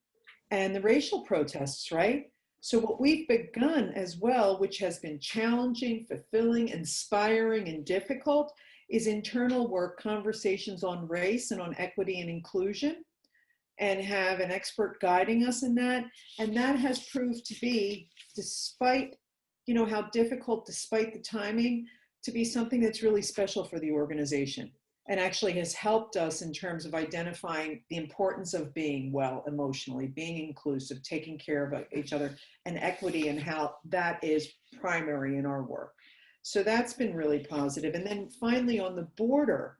and the racial protests, right? So what we've begun as well, which has been challenging, fulfilling, inspiring, and difficult, is internal work conversations on race and on equity and inclusion, and have an expert guiding us in that. And that has proved to be, despite, how difficult, despite the timing, to be something that's really special for the organization, and actually has helped us in terms of identifying the importance of being well emotionally, being inclusive, taking care of each other, and equity, and how that is primary in our work. So that's been really positive. And then finally on the border,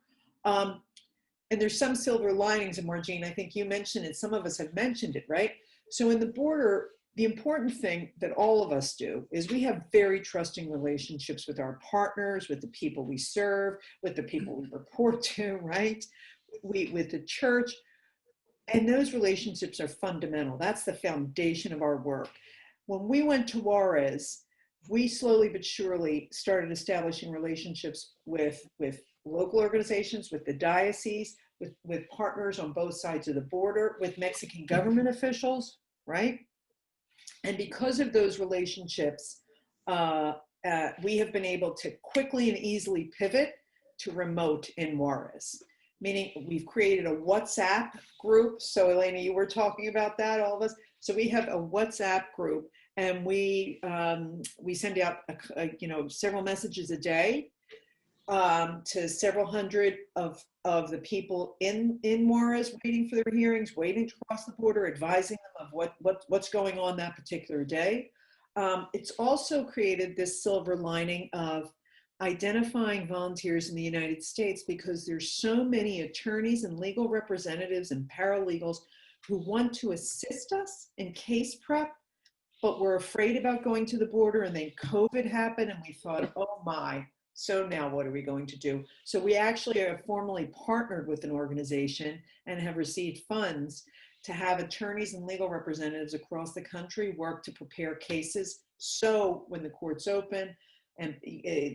and there's some silver linings, and Marjean, I think you mentioned it, some of us have mentioned it, right? So in the border, the important thing that all of us do is we have very trusting relationships with our partners, with the people we serve, with the people we report to, right? With the church. And those relationships are fundamental. That's the foundation of our work. When we went to Juarez, we slowly but surely started establishing relationships with local organizations, with the diocese, with partners on both sides of the border, with Mexican government officials, right? And because of those relationships, we have been able to quickly and easily pivot to remote in Juarez, meaning we've created a WhatsApp group. So Elena, you were talking about that, all of us. So we have a WhatsApp group, and we send out several messages a day to several hundred of the people in Juarez waiting for their hearings, waiting to cross the border, advising them of what's going on that particular day. It's also created this silver lining of identifying volunteers in the United States, because there's so many attorneys and legal representatives and paralegals who want to assist us in case prep, but we're afraid about going to the border, and then COVID happened and we thought, oh my, so now what are we going to do? So we actually are formally partnered with an organization and have received funds to have attorneys and legal representatives across the country work to prepare cases. So when the courts open and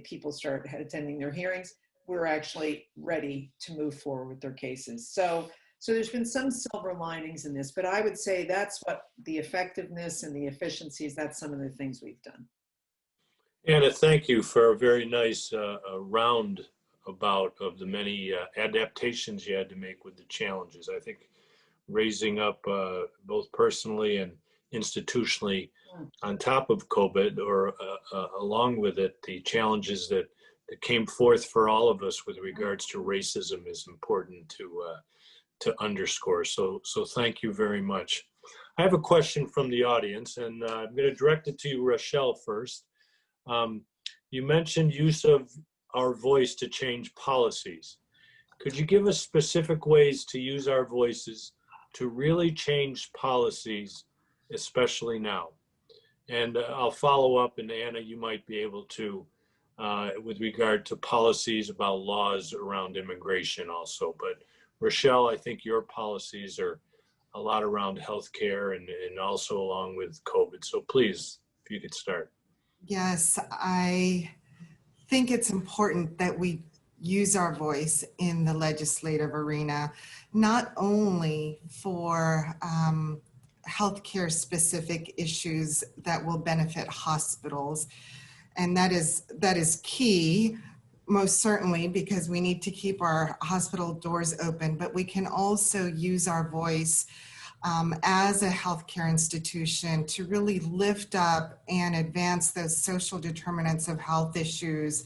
people start attending their hearings, we're actually ready to move forward with their cases. So there's been some silver linings in this, but I would say that's what the effectiveness and the efficiencies, that's some of the things we've done. Anna, thank you for a very nice roundabout of the many adaptations you had to make with the challenges. I think raising up both personally and institutionally on top of COVID, or along with it, the challenges that came forth for all of us with regards to racism is important to underscore. So thank you very much. I have a question from the audience, and I'm going to direct it to you, Rochelle, first. You mentioned use of our voice to change policies. Could you give us specific ways to use our voices to really change policies, especially now? And I'll follow up, and Anna, you might be able to, with regard to policies about laws around immigration also. But Rochelle, I think your policies are a lot around healthcare and also along with COVID. So please, if you could start. Yes, I think it's important that we use our voice in the legislative arena, not only for healthcare specific issues that will benefit hospitals. And that is key, most certainly, because we need to keep our hospital doors open, but we can also use our voice as a healthcare institution to really lift up and advance those social determinants of health issues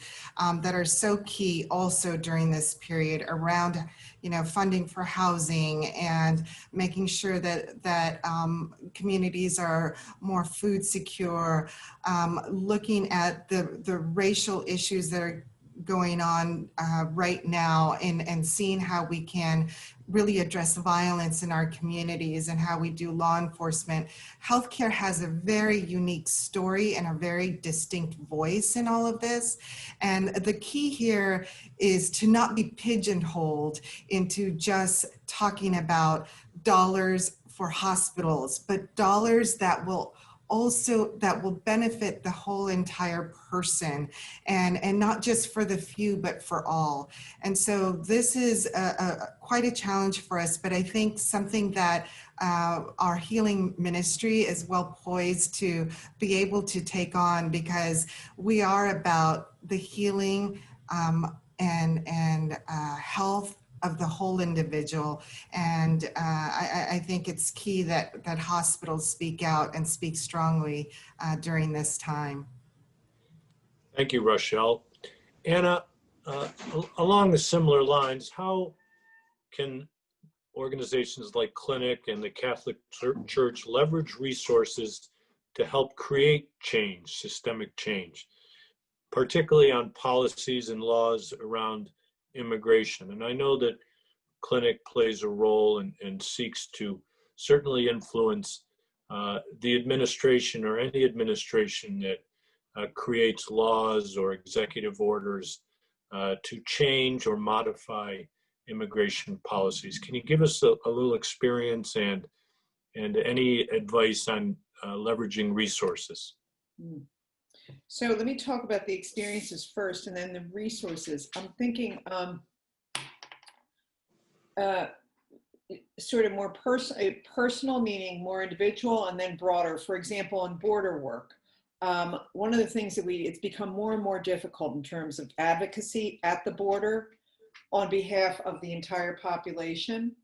that are so key also during this period around, funding for housing and making sure that communities are more food secure, looking at the racial issues that are going on right now, and seeing how we can really address violence in our communities and how we do law enforcement. Healthcare has a very unique story and a very distinct voice in all of this. And the key here is to not be pigeonholed into just talking about dollars for hospitals, but dollars that will benefit the whole entire person, and not just for the few, but for all. And so this is quite a challenge for us, but I think something that our healing ministry is well poised to be able to take on, because we are about the healing and health of the whole individual. And I think it's key that hospitals speak out and speak strongly during this time. Thank you, Rochelle. Anna, along the similar lines, how can organizations like Clinic and the Catholic Church leverage resources to help create change, systemic change, particularly on policies and laws around immigration? And I know that clinic plays a role and seeks to certainly influence the administration or any administration that creates laws or executive orders to change or modify immigration policies. Can you give us a little experience and any advice on leveraging resources? So let me talk about the experiences first and then the resources. I'm thinking sort of more personal, meaning more individual, and then broader. For example, on border work, one of the things that it's become more and more difficult in terms of advocacy at the border on behalf of the entire population,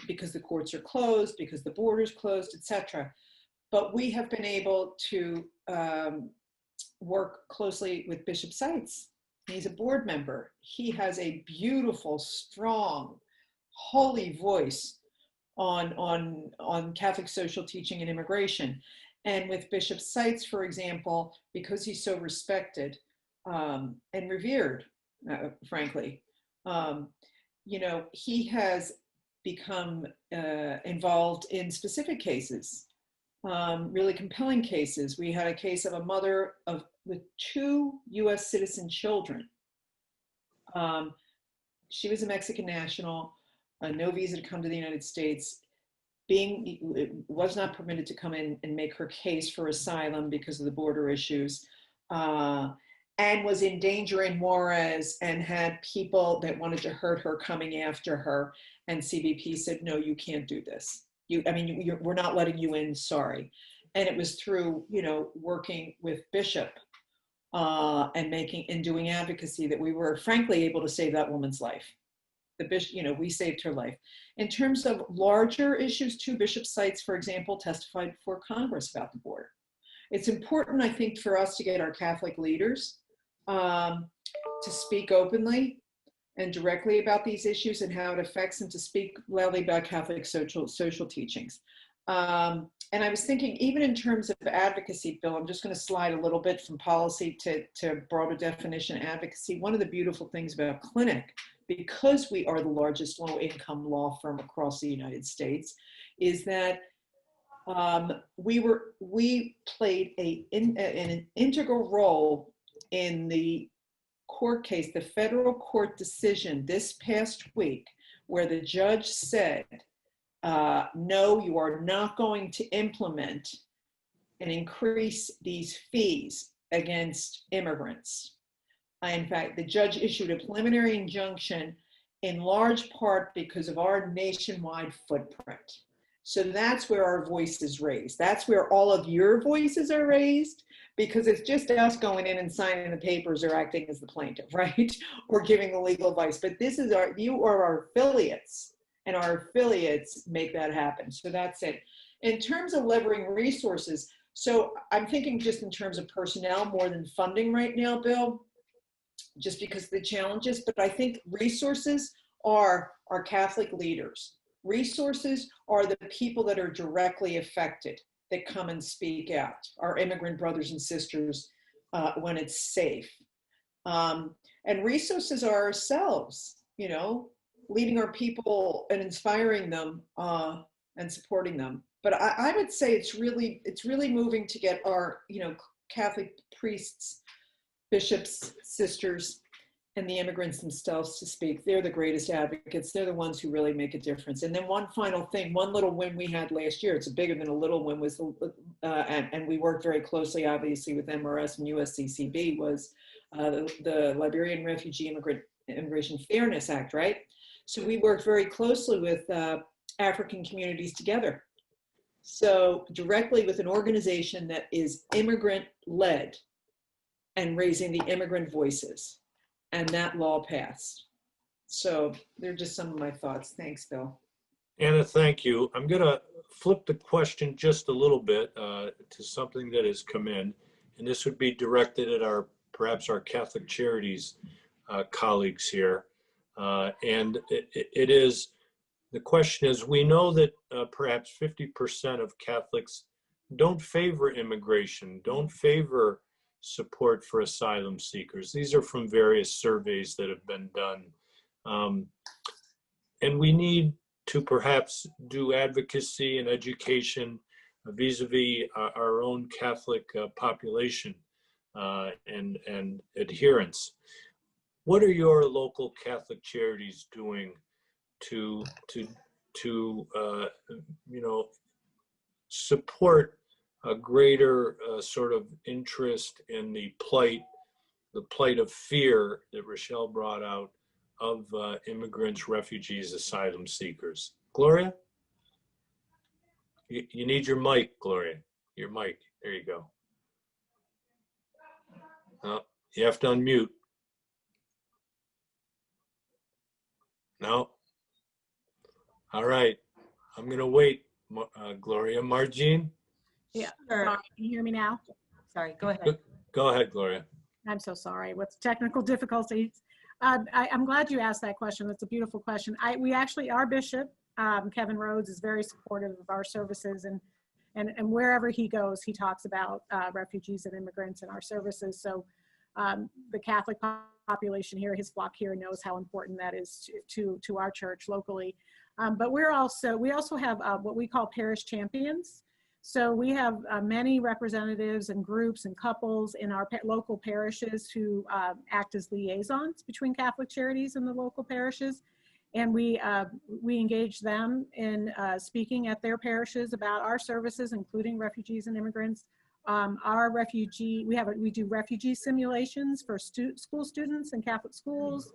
because the courts are closed, because the border's closed, etc. But we have been able to work closely with Bishop Seitz. He's a board member. He has a beautiful, strong, holy voice on Catholic social teaching and immigration. And with Bishop Seitz, for example, because he's so respected and revered, frankly, you know, he has become involved in specific cases, really compelling cases. We had a case of a mother with 2 US citizen children. She was a Mexican national, no visa to come to the United States, was not permitted to come in and make her case for asylum because of the border issues, and was in danger in Juarez and had people that wanted to hurt her coming after her. And CBP said, no, you can't do this. We're not letting you in, sorry. And it was through, you know, working with Bishop and doing advocacy that we were frankly able to save that woman's life. The bishop, you know, we saved her life. In terms of larger issues too, Bishop Seitz, for example, testified before Congress about the border. It's important, I think, for us to get our Catholic leaders to speak openly and directly about these issues and how it affects them, to speak loudly about Catholic social teachings. And I was thinking, even in terms of advocacy, Bill, I'm just going to slide a little bit from policy to broader definition advocacy. One of the beautiful things about Clinic, because we are the largest low-income law firm across the United States, is that we played an integral role in the court case, the federal court decision this past week, where the judge said, no, you are not going to implement and increase these fees against immigrants. In fact, the judge issued a preliminary injunction in large part because of our nationwide footprint. So that's where our voice is raised. That's where all of your voices are raised, because it's just us going in and signing the papers or acting as the plaintiff, right? Or giving the legal advice. But this is you are our affiliates, and our affiliates make that happen. So that's it. In terms of leveraging resources, so I'm thinking just in terms of personnel more than funding right now, Bill, just because of the challenges, but I think resources are our Catholic leaders. Resources are the people that are directly affected, that come and speak out, our immigrant brothers and sisters when it's safe. And resources are ourselves, you know, leading our people and inspiring them and supporting them. But I would say it's really moving to get our, you know, Catholic priests, bishops, sisters, and the immigrants themselves to speak. They're the greatest advocates. They're the ones who really make a difference. And then one final thing, one little win we had last year, it's bigger than a little win, was, and we worked very closely, obviously, with MRS and USCCB, was the Liberian Refugee Immigration Fairness Act, right? So we worked very closely with African communities together. So directly with an organization that is immigrant-led and raising the immigrant voices. And that law passed. So they're just some of my thoughts. Thanks, Bill. Anna, thank you. I'm going to flip the question just a little bit to something that has come in, and this would be directed at perhaps our Catholic Charities colleagues here. And the question is, we know that perhaps 50% of Catholics don't favor immigration, don't favor support for asylum seekers. These are from various surveys that have been done. And we need to perhaps do advocacy and education vis-a-vis our own Catholic population and adherents. What are your local Catholic charities doing to support a greater sort of interest in the plight of fear that Rochelle brought out of immigrants, refugees, asylum seekers? Gloria? You need your mic, Gloria. Your mic. There you go. Oh, you have to unmute. No. All right. I'm going to wait, Gloria. Marjean? Yeah, Sure. sorry, can you hear me now? Sorry, go ahead. Go ahead, Gloria. I'm so sorry with technical difficulties. I'm glad you asked that question. That's a beautiful question. Our bishop, Kevin Rhodes, is very supportive of our services, and wherever he goes, he talks about refugees and immigrants and our services. So the Catholic population here, his flock here, knows how important that is to our church locally. But we also have what we call parish champions. So we have many representatives and groups and couples in our local parishes who act as liaisons between Catholic Charities and the local parishes. And we engage them in speaking at their parishes about our services, including refugees and immigrants. We do refugee simulations for school students in Catholic schools.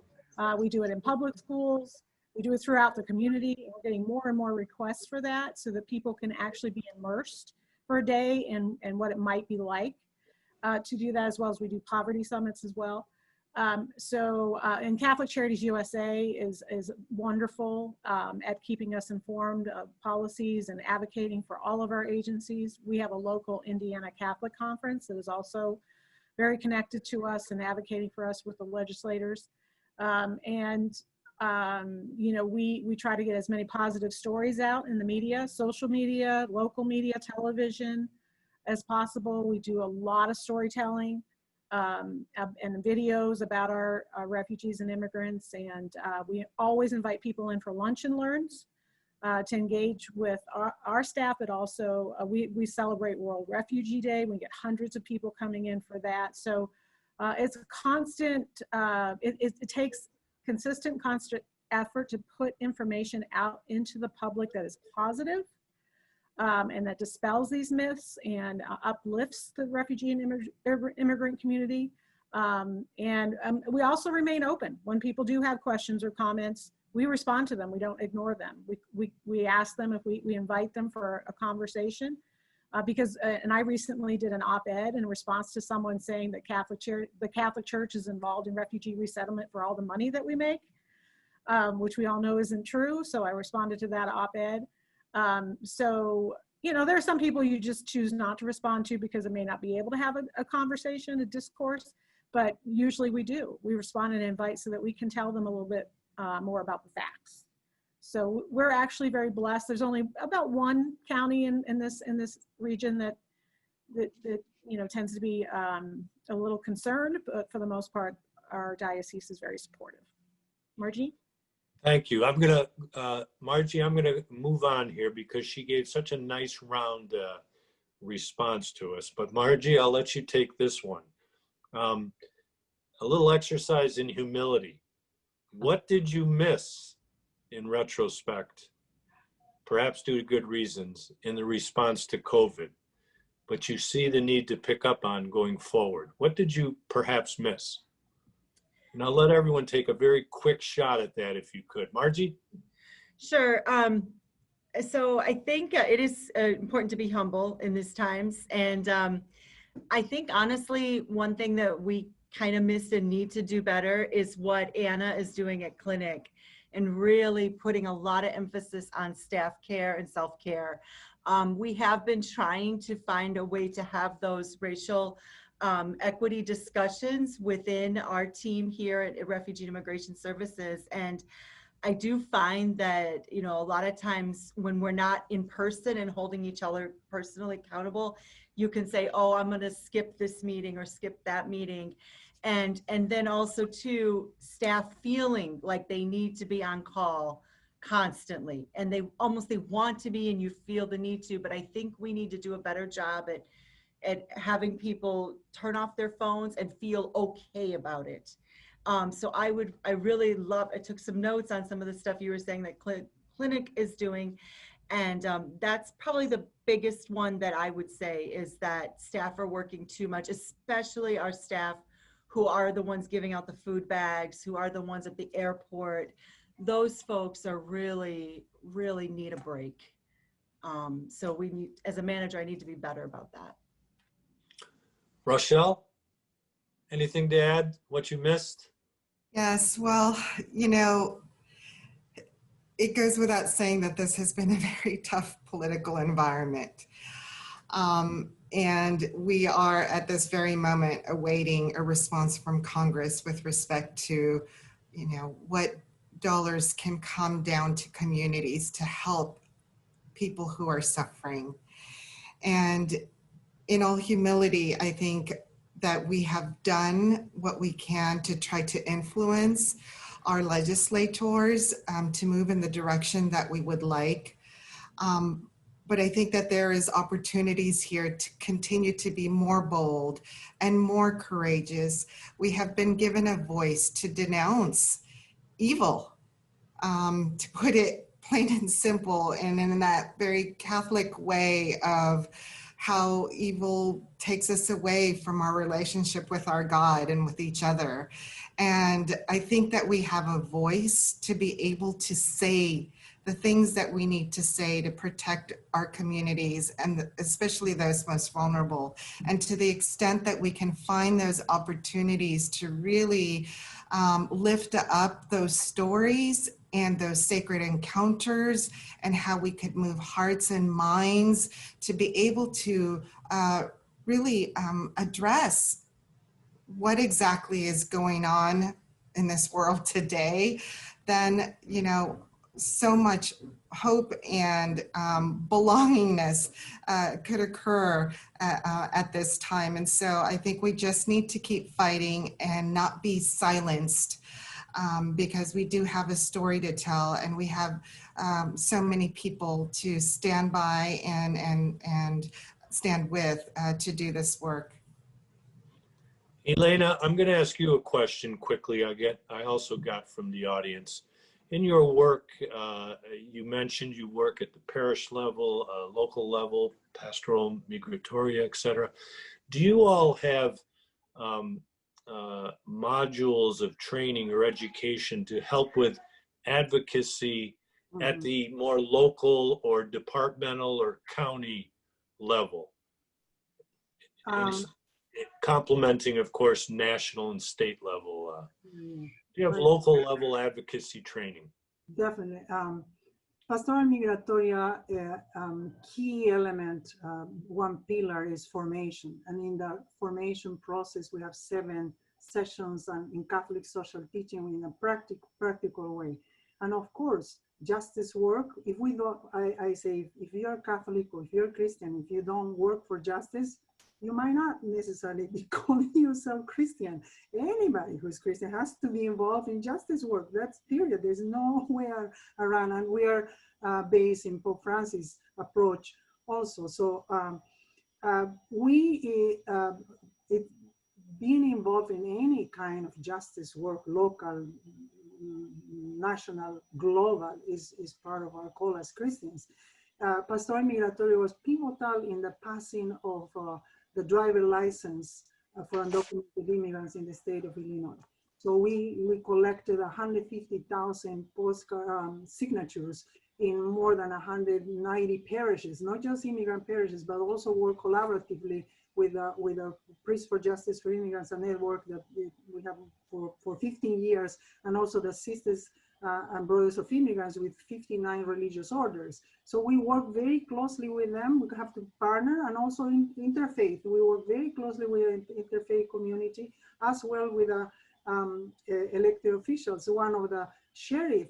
We do it in public schools. We do it throughout the community. We're getting more and more requests for that so that people can actually be immersed for a day and what it might be like to do that, as well as we do poverty summits as well. And Catholic Charities USA is wonderful at keeping us informed of policies and advocating for all of our agencies. We have a local Indiana Catholic Conference that is also very connected to us and advocating for us with the legislators. We try to get as many positive stories out in the media, social media, local media, television as possible. We do a lot of storytelling and videos about our refugees and immigrants. And we always invite people in for lunch and learns to engage with our staff, but also we celebrate World Refugee Day. We get hundreds of people coming in for that. So it's a constant, it takes constant effort to put information out into the public that is positive and that dispels these myths and uplifts the refugee and immigrant community. We also remain open. When people do have questions or comments, we respond to them. We don't ignore them. We ask them if we invite them for a conversation and I recently did an op-ed in response to someone saying that the Catholic Church is involved in refugee resettlement for all the money that we make, which we all know isn't true. So I responded to that op-ed. There are some people you just choose not to respond to because it may not be able to have a conversation, a discourse, but usually we do. We respond and invite so that we can tell them a little bit more about the facts. So we're actually very blessed. There's only about one county in this region that tends to be a little concerned, but for the most part, our diocese is very supportive. Margie? Thank you. Margie, I'm gonna move on here because she gave such a nice round response to us. But Margie, I'll let you take this one. A little exercise in humility. What did you miss in retrospect, perhaps due to good reasons, in the response to COVID, but you see the need to pick up on going forward? What did you perhaps miss? And I'll let everyone take a very quick shot at that if you could. Margie? Sure. So I think it is important to be humble in these times. And I think honestly, one thing that we kind of missed and need to do better is what Anna is doing at Clinic and really putting a lot of emphasis on staff care and self-care. We have been trying to find a way to have those racial equity discussions within our team here at Refugee and Immigration Services. And I do find that, a lot of times when we're not in person and holding each other personally accountable, you can say, oh, I'm going to skip this meeting or skip that meeting. And then also too, staff feeling like they need to be on call constantly, and they want to be, and you feel the need to, but I think we need to do a better job at having people turn off their phones and feel okay about it. So I really love, I took some notes on some of the stuff you were saying that clinic is doing. And that's probably the biggest one that I would say, is that staff are working too much, especially our staff who are the ones giving out the food bags, who are the ones at the airport. Those folks are really need a break. So we need, as a manager, I need to be better about that. Rochelle, anything to add? What you missed? Yes, well, you know, it goes without saying that this has been a very tough political environment. And we are at this very moment awaiting a response from Congress with respect to, you know, what dollars can come down to communities to help people who are suffering. And in all humility, I think that we have done what we can to try to influence our legislators to move in the direction that we would like. But I think that there is opportunities here to continue to be more bold and more courageous. We have been given a voice to denounce evil, to put it plain and simple, and in that very Catholic way of how evil takes us away from our relationship with our God and with each other. And I think that we have a voice to be able to say the things that we need to say to protect our communities, and especially those most vulnerable. And to the extent that we can find those opportunities to really lift up those stories and those sacred encounters, and how we could move hearts and minds to be able to really address what exactly is going on in this world today, then, you know, so much hope and belongingness could occur at this time. And so I think we just need to keep fighting and not be silenced, because we do have a story to tell, and we have so many people to stand by and stand with to do this work. Elena, I'm going to ask you a question quickly. I also got from the audience. In your work, you mentioned you work at the parish level, local level, pastoral, migratoria, et cetera. Do you all have modules of training or education to help with advocacy at the more local or departmental or county level? Complementing, of course, national and state level. Do you have local level advocacy training? Definitely. Pastoral Migratoria, key element, one pillar is formation. And in the formation process, we have 7 sessions in Catholic social teaching in a practical way. And of course, justice work, if we don't, I say, if you're Catholic or if you're Christian, if you don't work for justice, you might not necessarily be calling yourself Christian. Anybody who's Christian has to be involved in justice work. That's period. There's nowhere around. And we are based in Pope Francis' approach also. So being involved in any kind of justice work, local, national, global, is part of our call as Christians. Pastoral Migratoria was pivotal in the passing of the driver license for undocumented immigrants in the state of Illinois. So we collected 150,000 postcard signatures in more than 190 parishes, not just immigrant parishes, but also work collaboratively with a Priests for Justice for Immigrants, a network that we have for 15 years, and also the Sisters and Brothers of Immigrants with 59 religious orders. So we work very closely with them. We have to partner, and also interfaith. We work very closely with the interfaith community, as well with elected officials. One of the sheriff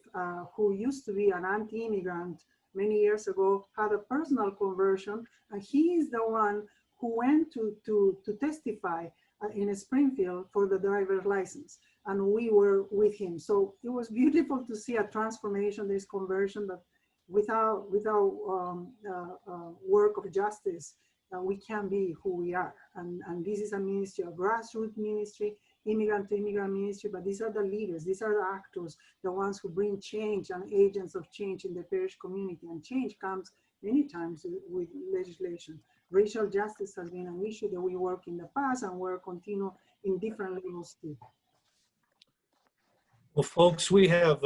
who used to be an anti-immigrant many years ago had a personal conversion, and he is the one who went to testify in Springfield for the driver's license. and we were with him. So it was beautiful to see a transformation, this conversion, that without work of justice, we can be who we are. And this is a ministry, a grassroots ministry, immigrant to immigrant ministry, but these are the leaders, these are the actors, the ones who bring change and agents of change in the parish community. And change comes many times with legislation. Racial justice has been an issue that we work in the past and we're continue in different levels too. Well, folks, we have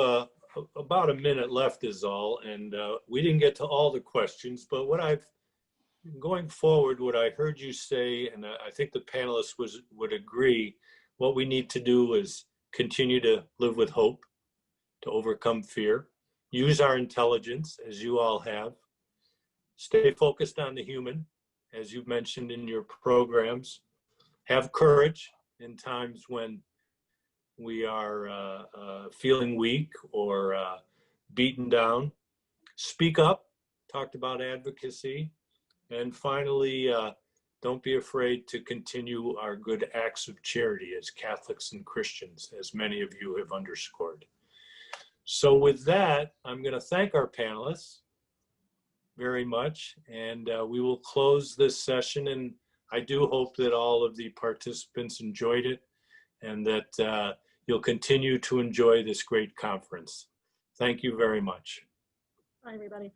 about a minute left is all, and we didn't get to all the questions, but going forward, what I heard you say, and I think the panelists would agree, what we need to do is continue to live with hope, to overcome fear, use our intelligence, as you all have, stay focused on the human, as you've mentioned in your programs, have courage in times when we are feeling weak or beaten down, speak up, talked about advocacy, and finally, don't be afraid to continue our good acts of charity as Catholics and Christians, as many of you have underscored. So with that, I'm going to thank our panelists very much, and we will close this session. And I do hope that all of the participants enjoyed it and that you'll continue to enjoy this great conference. Thank you very much. Bye, everybody.